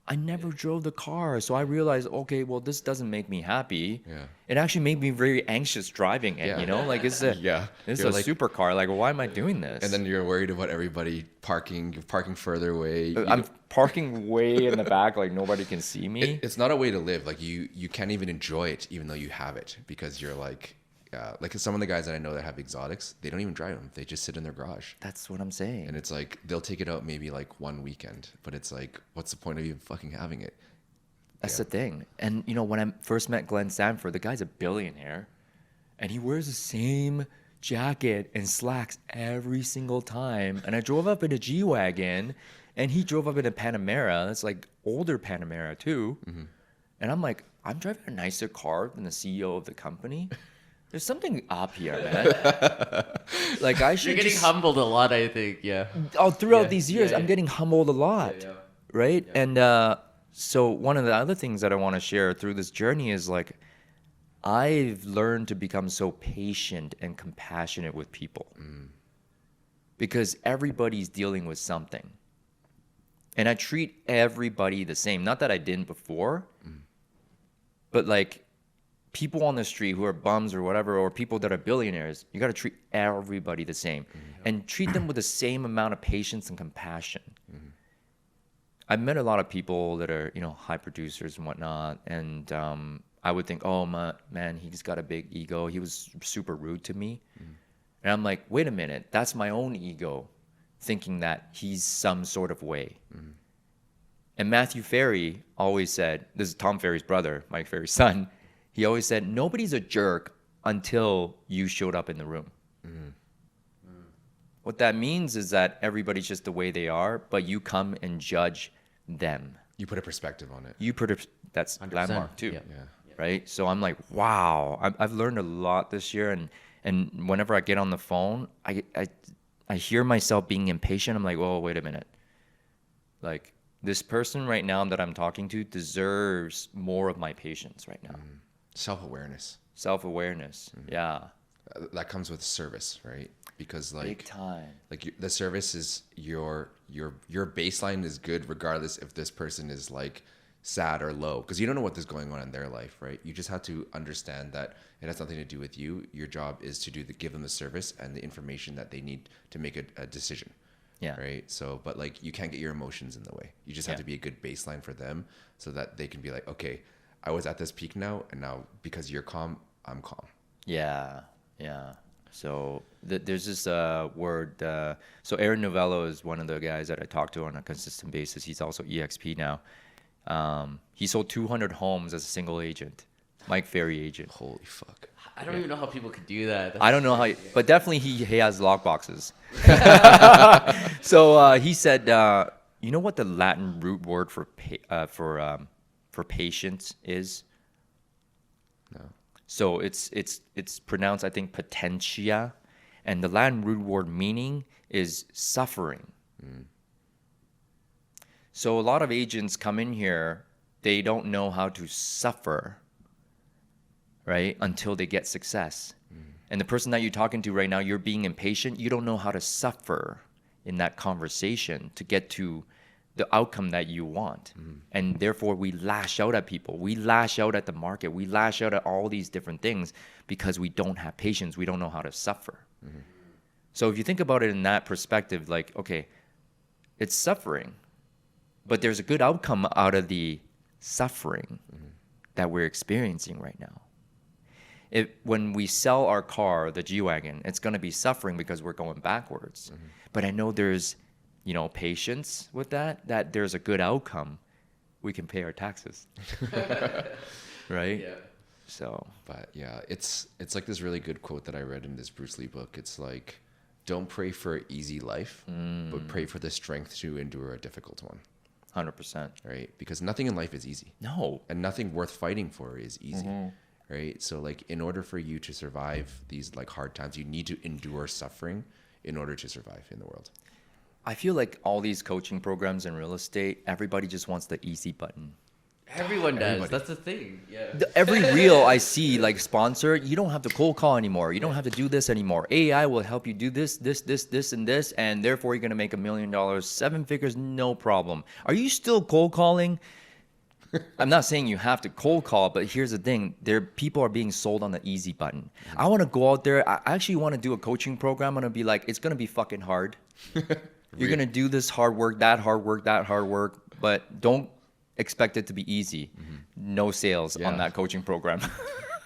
I never drove the car, so I realized, okay, well, this doesn't make me happy. Yeah. It actually made me very anxious driving it. Yeah. You know, like it's a Yeah. it's You're a like- supercar. Like, why am I doing this? And then you're worried about everybody parking. You're parking further away. You I'm don't- parking way in the back, like nobody can see me. it's not a way to live. Like you can't even enjoy it, even though you have it, because you're like some of the guys that I know that have exotics, they don't even drive them. They just sit in their garage. That's what I'm saying. And it's like they'll take it out maybe like one weekend, but it's like, what's the point of even fucking having it? That's the thing. And you know, when I first met Glenn Sanford, the guy's a billionaire, and he wears the same jacket and slacks every single time. And I drove up in a G-Wagon, and he drove up in a Panamera. That's like older Panamera too. And I'm like, I'm driving a nicer car than the CEO of the company. There's something up here, man. Like I should You're getting just, humbled a lot, I think. Yeah. throughout Yeah, these years, yeah, I'm yeah. getting humbled a lot, Yeah, yeah. right? And so one of the other things that I want to share through this journey is like, I've learned to become so patient and compassionate with people because everybody's dealing with something. And I treat everybody the same. Not that I didn't before, but like people on the street who are bums or whatever, or people that are billionaires, you got to treat everybody the same and treat them with the same amount of patience and compassion. I've met a lot of people that are, you know, high producers and whatnot, and I would think, oh man, he's got a big ego. He was super rude to me, and I'm like, wait a minute, that's my own ego, thinking that he's some sort of way. And Matthew Ferry always said, this is Tom Ferry's brother, Mike Ferry's son. He always said, nobody's a jerk until you showed up in the room. What that means is that everybody's just the way they are, but you come and judge them. You put a perspective on it. You put a, that's 100%. landmark too, Yeah. Yeah. right? So I'm like, wow, I've learned a lot this year, and whenever I get on the phone, I hear myself being impatient. I'm like, oh, wait a minute, like this person right now that I'm talking to deserves more of my patience right now. Self-awareness. Self-awareness, yeah, That comes with service, right? Because like big time. like the service is your baseline is good regardless if this person is like sad or low, because you don't know what is going on in their life, right? You just have to understand that it has nothing to do with you. Your job is to give them the service and the information that they need to make a decision. Yeah. Right. So, but like you can't get your emotions in the way. You just have to be a good baseline for them so that they can be like, okay, I was at this peak now, and now because you're calm, I'm calm. Yeah, yeah. So there's this word. So Aaron Novello is one of the guys that I talk to on a consistent basis. He's also EXP now. He sold 200 homes as a single agent, Mike Ferry agent. Holy fuck. I don't even know how people could do that. I don't know how, but definitely he has lockboxes. So he said, you know what the Latin root word for patience is? No. So it's pronounced, I think, potentia, and the Latin root word meaning is suffering. So a lot of agents come in here, they don't know how to suffer, right, until they get success. And the person that you're talking to right now, you're being impatient, you don't know how to suffer in that conversation to get to the outcome that you want. And therefore we lash out at people. We lash out at the market. We lash out at all these different things because we don't have patience. We don't know how to suffer. So if you think about it in that perspective, like, okay, it's suffering, but there's a good outcome out of the suffering that we're experiencing right now. When we sell our car, the G-Wagon, it's going to be suffering because we're going backwards. But I know there's, patience with that there's a good outcome. We can pay our taxes. Right? Yeah. So. But yeah, it's like this really good quote that I read in this Bruce Lee book. It's like, don't pray for an easy life, but pray for the strength to endure a difficult one. 100%. Right? Because nothing in life is easy. No. And nothing worth fighting for is easy. Right? So like, in order for you to survive these like hard times, you need to endure suffering in order to survive in the world. I feel like all these coaching programs in real estate, everybody just wants the easy button. Everyone does. Everybody. That's the thing. Yeah. Every reel I see, like sponsored, you don't have to cold call anymore. You don't have to do this anymore. AI will help you do this, and this, and therefore you're going to make $1 million, 7 figures, no problem. Are you still cold calling? I'm not saying you have to cold call, but here's the thing. People are being sold on the easy button. I want to go out there. I actually want to do a coaching program. I'm going to be like, it's going to be fucking hard. You're going to do this hard work, that hard work, but don't expect it to be easy. No sales on that coaching program.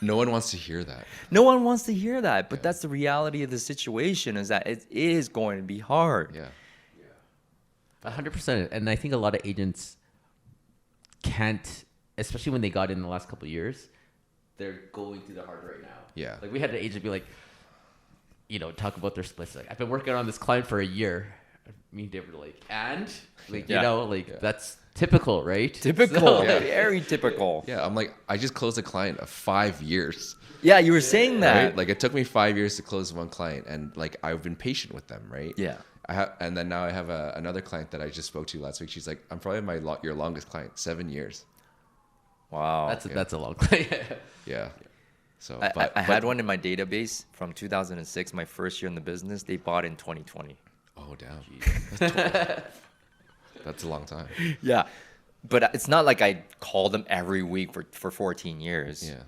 No one wants to hear that. No one wants to hear that, but that's the reality of the situation, is that it is going to be hard. Yeah. 100%. And I think a lot of agents can't, especially when they got in the last couple of years, they're going through the hard right now. Yeah. Like we had an agent be like, talk about their splits. Like, I've been working on this client for a year. Me, they were like, that's typical, right? Typical. So, Very typical. Yeah. I'm like, I just closed a client of 5 years. Yeah, you were saying that. Right? Like, it took me 5 years to close one client, and like, I've been patient with them, right? Yeah. And then now I have another client that I just spoke to last week. She's like, I'm probably your longest client, 7 years. Wow. That's a long client. Yeah. So I had one in my database from 2006, my first year in the business. They bought in 2020. Oh, damn. That's a long time. Yeah. But it's not like I called them every week for 14 years. Yeah.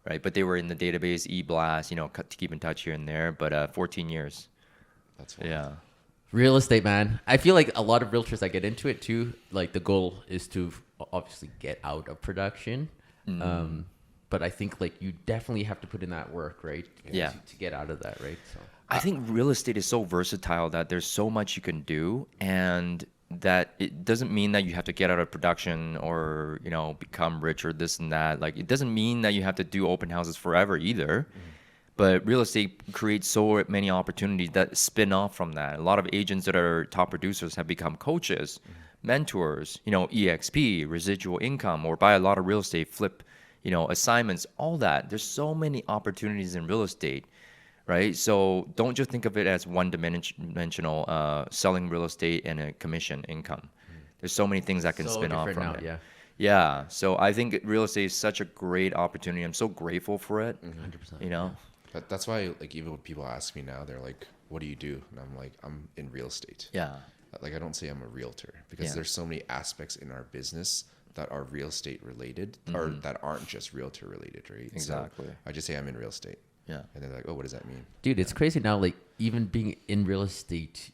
Right. But they were in the database, e-blast, to keep in touch here and there. But 14 years. That's wild. Yeah. Real estate, man. I feel like a lot of realtors that get into it too, like the goal is to obviously get out of production. But I think like you definitely have to put in that work, right? Yeah. To get out of that, right? So I think real estate is so versatile that there's so much you can do, and that it doesn't mean that you have to get out of production or, become rich or this and that. Like, it doesn't mean that you have to do open houses forever either. But real estate creates so many opportunities that spin off from that. A lot of agents that are top producers have become coaches, mentors, EXP, residual income, or buy a lot of real estate, flip, assignments, all that. There's so many opportunities in real estate, right? So don't just think of it as one-dimensional selling real estate and a commission income. There's so many things that can spin off from it. Yeah. So I think real estate is such a great opportunity. I'm so grateful for it. 100%. That's why, like, even when people ask me now, they're like, what do you do? And I'm like, I'm in real estate. Yeah. Like, I don't say I'm a realtor, because there's so many aspects in our business that are real estate related, or that aren't just realtor related, right? Exactly. So I just say I'm in real estate. Yeah. And they're like, oh, what does that mean? Dude, it's crazy now. Like, even being in real estate,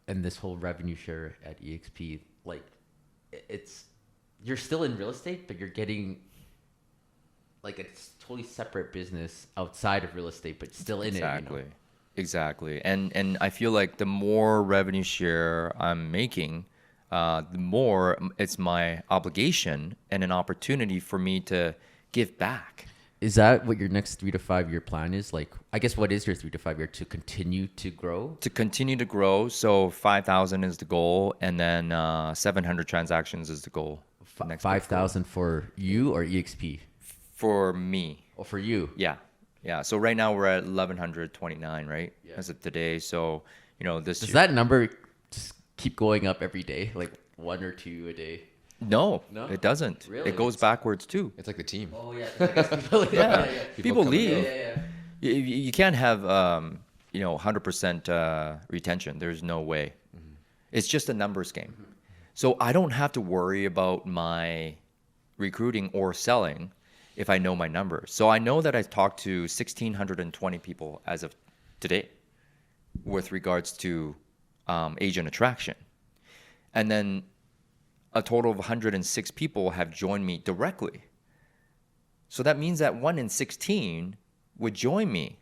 and this whole revenue share at EXP, like, you're still in real estate, but you're getting like a totally separate business outside of real estate, but still in it. Exactly. And I feel like the more revenue share I'm making, the more it's my obligation and an opportunity for me to give back. Is that what your next 3 to 5 year plan is? Like, I guess, what is your 3 to 5 year to continue to grow? To continue to grow. So 5,000 is the goal, and then 700 transactions is the goal. 5,000 for you or EXP? For me. Oh, for you? Yeah. So right now we're at 1,129, right? Yeah. As of today. So, this Does that number just keep going up every day? Like 1 or 2 a day? No, it doesn't. Really? It goes backwards too. It's like the team. Oh, yeah. I guess people, People leave. Yeah. You can't have 100% retention. There's no way. It's just a numbers game. So I don't have to worry about my recruiting or selling if I know my numbers. So I know that I've talked to 1,620 people as of today with regards to agent attraction. And then a total of 106 people have joined me directly. So that means that 1 in 16 would join me.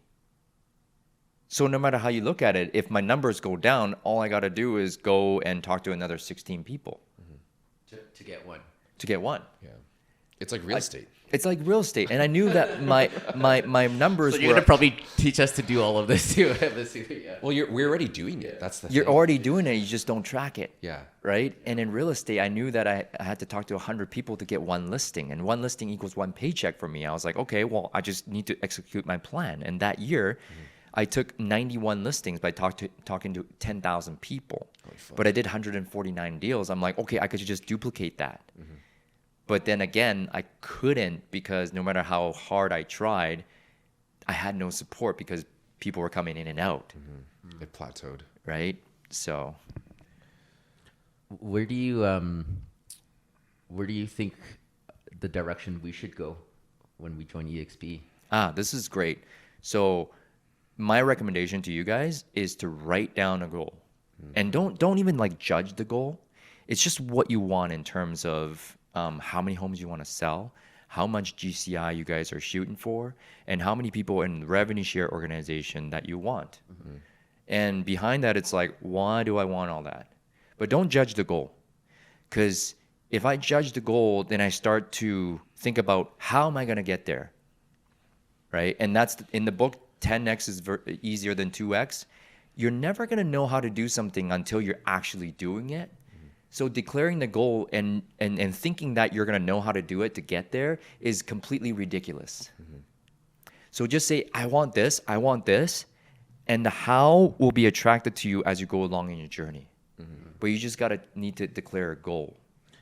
So no matter how you look at it, if my numbers go down, all I got to do is go and talk to another 16 people To get one. to get one. Yeah. It's like real estate. It's like real estate. And I knew that my numbers So you're were... gonna probably teach us to do all of this too. Yeah. Well, we're already doing it. That's the You're thing. already doing it. You just don't track it. Yeah. Right? And in real estate, I knew that I had to talk to 100 people to get one listing. And one listing equals one paycheck for me. I was like, okay, well, I just need to execute my plan. And that year, I took 91 listings by talking to 10,000 people. But I did 149 deals. I'm like, okay, I could just duplicate that. But then again, I couldn't, because no matter how hard I tried, I had no support because people were coming in and out. It plateaued. Right? So... Where do you think the direction we should go when we join EXP? This is great. So my recommendation to you guys is to write down a goal. And don't even like judge the goal. It's just what you want in terms of how many homes you want to sell, how much GCI you guys are shooting for, and how many people in the revenue share organization that you want. And behind that, it's like, why do I want all that? But don't judge the goal. Because if I judge the goal, then I start to think about how am I going to get there? Right? And that's in the book, 10x is easier than 2x. You're never going to know how to do something until you're actually doing it. So declaring the goal and thinking that you're going to know how to do it to get there is completely ridiculous. So just say, I want this, and the how will be attracted to you as you go along in your journey. But you just need to declare a goal.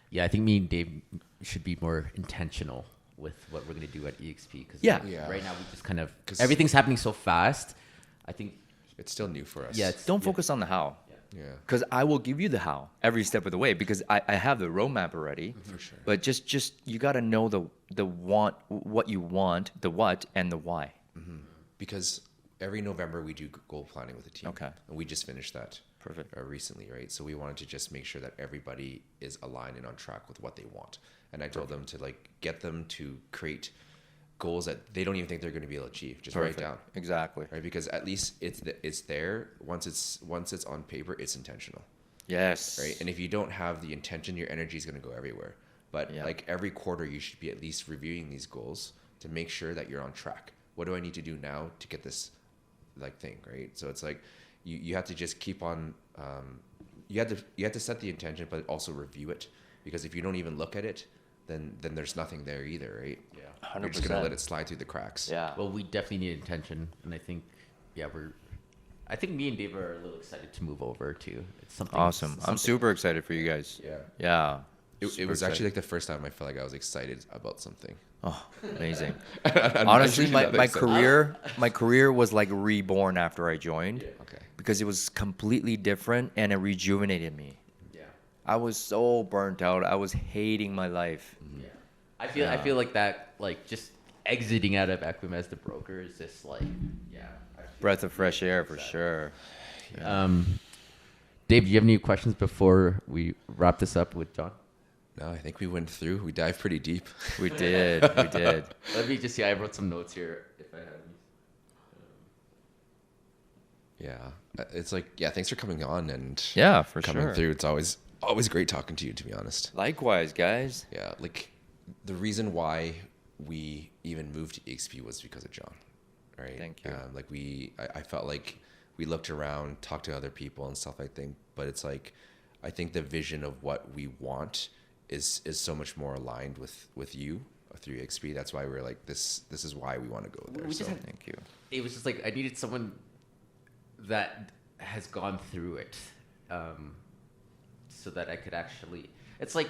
Yeah, I think me and Dave should be more intentional with what we're gonna do at EXP. Because Yeah. right now we just kind of 'Cause- everything's happening so fast. I think It's still new for us. Don't focus on the how. Yeah. Because I will give you the how every step of the way, because I have the roadmap already. For sure. But just you got to know the want, what you want, the what, and the why. Because every November we do goal planning with the team. Okay. And we just finished that. Perfect. Recently, right? So we wanted to just make sure that everybody is aligned and on track with what they want. And I told them to like get them to create goals that they don't even think they're going to be able to achieve. Just Perfect. write down, Exactly. right? Because at least it's there. Once it's on paper, it's intentional, Yes. right? And if you don't have the intention, your energy is going to go everywhere. But Yeah. like every quarter, you should be at least reviewing these goals to make sure that you're on track. What do I need to do now to get this like thing, right? So it's like you have to just keep on. You have to set the intention, but also review it, because if you don't even look at it, then there's nothing there either, right? yeah. You're just gonna let it slide through the cracks. Yeah. Well, we definitely need intention, and I think I think me and Dave are a little excited to move over too. It's something Awesome. I'm something- super excited for you guys. Yeah. Yeah. It Super was actually excited. like the first time I felt like I was excited about something. Oh, amazing. I'm Honestly, usually my not excited. my career was like reborn after I joined. Okay. Because it was completely different and it rejuvenated me. Yeah. I was so burnt out. I was hating my life. Yeah. I feel like that, like just exiting out of Equim as the broker is just like, yeah. Breath of fresh air for sure. Dave, do you have any questions before we wrap this up with John? No, I think we went through. We dived pretty deep. We did. We did. Let me just see. I wrote some notes here. If I have any. Yeah. It's like, yeah, thanks for coming on and Yeah, for coming sure. through. It's always great talking to you, to be honest. Likewise, guys. Yeah, like the reason why we even moved to EXP was because of John, right? Thank you. Like I felt like we looked around, talked to other people and stuff, I think, but it's like, I think the vision of what we want is so much more aligned with you through EXP. That's why we're like, this is why we want to go there. We just So had- Thank you. It was just like I needed someone that has gone through it, so that I could actually. It's like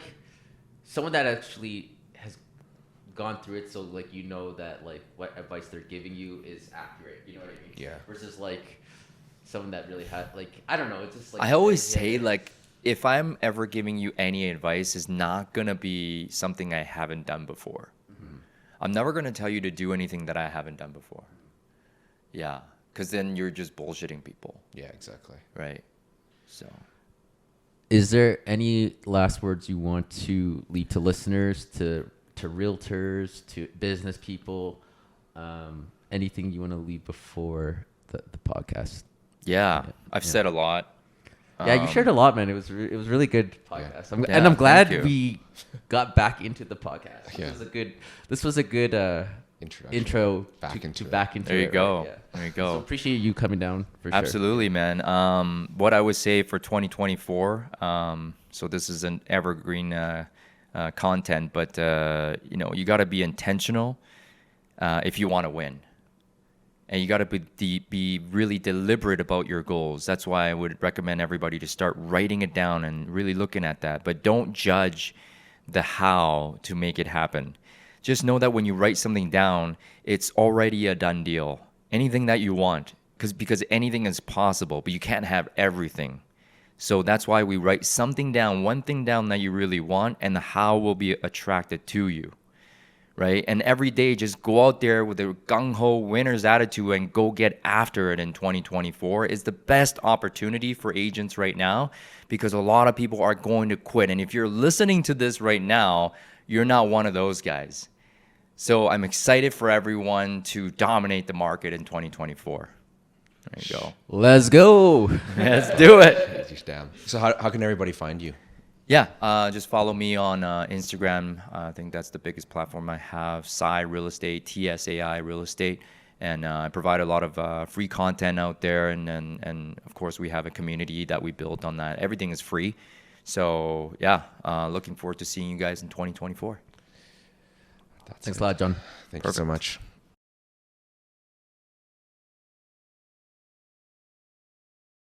someone that actually has gone through it, so like you know that like what advice they're giving you is accurate. You know what I mean? Yeah. Versus like someone that really had like I don't know. It's just like I always say like if I'm ever giving you any advice, it's not going to be something I haven't done before. I'm never going to tell you to do anything that I haven't done before. Yeah, because then you're just bullshitting people, Yeah, exactly. right? So, Is there any last words you want to leave to listeners, to realtors, to business people? Anything you want to leave before the podcast? yeah, I've said a lot. Yeah, you shared a lot, man. It was really good podcast. Yeah, I'm glad thank you. we got back into the podcast. Yeah. This was a good Introduction. intro Back to into it. back into There you it, go. right? Yeah. There you go. So appreciate you coming down for sure. Absolutely, man. What I would say for 2024, so this is an evergreen content, but you got to be intentional if you want to win, and you got to be really deliberate about your goals. That's why I would recommend everybody to start writing it down and really looking at that. But don't judge the how to make it happen. Just know that when you write something down, it's already a done deal. Anything that you want, because anything is possible, but you can't have everything. So that's why we write something down, one thing down that you really want, and the how will be attracted to you, right? And every day, just go out there with a gung-ho winner's attitude and go get after it in 2024. It's the best opportunity for agents right now because a lot of people are going to quit. And if you're listening to this right now, you're not one of those guys. So I'm excited for everyone to dominate the market in 2024. There you go. Let's go. Let's do it. Damn. So how can everybody find you? Yeah, just follow me on Instagram. I think that's the biggest platform I have. Tsai Real Estate, TSAI Real Estate. And I provide a lot of free content out there. And of course, we have a community that we built on that. Everything is free. So yeah, looking forward to seeing you guys in 2024. Thanks a lot, John. Thank you so much.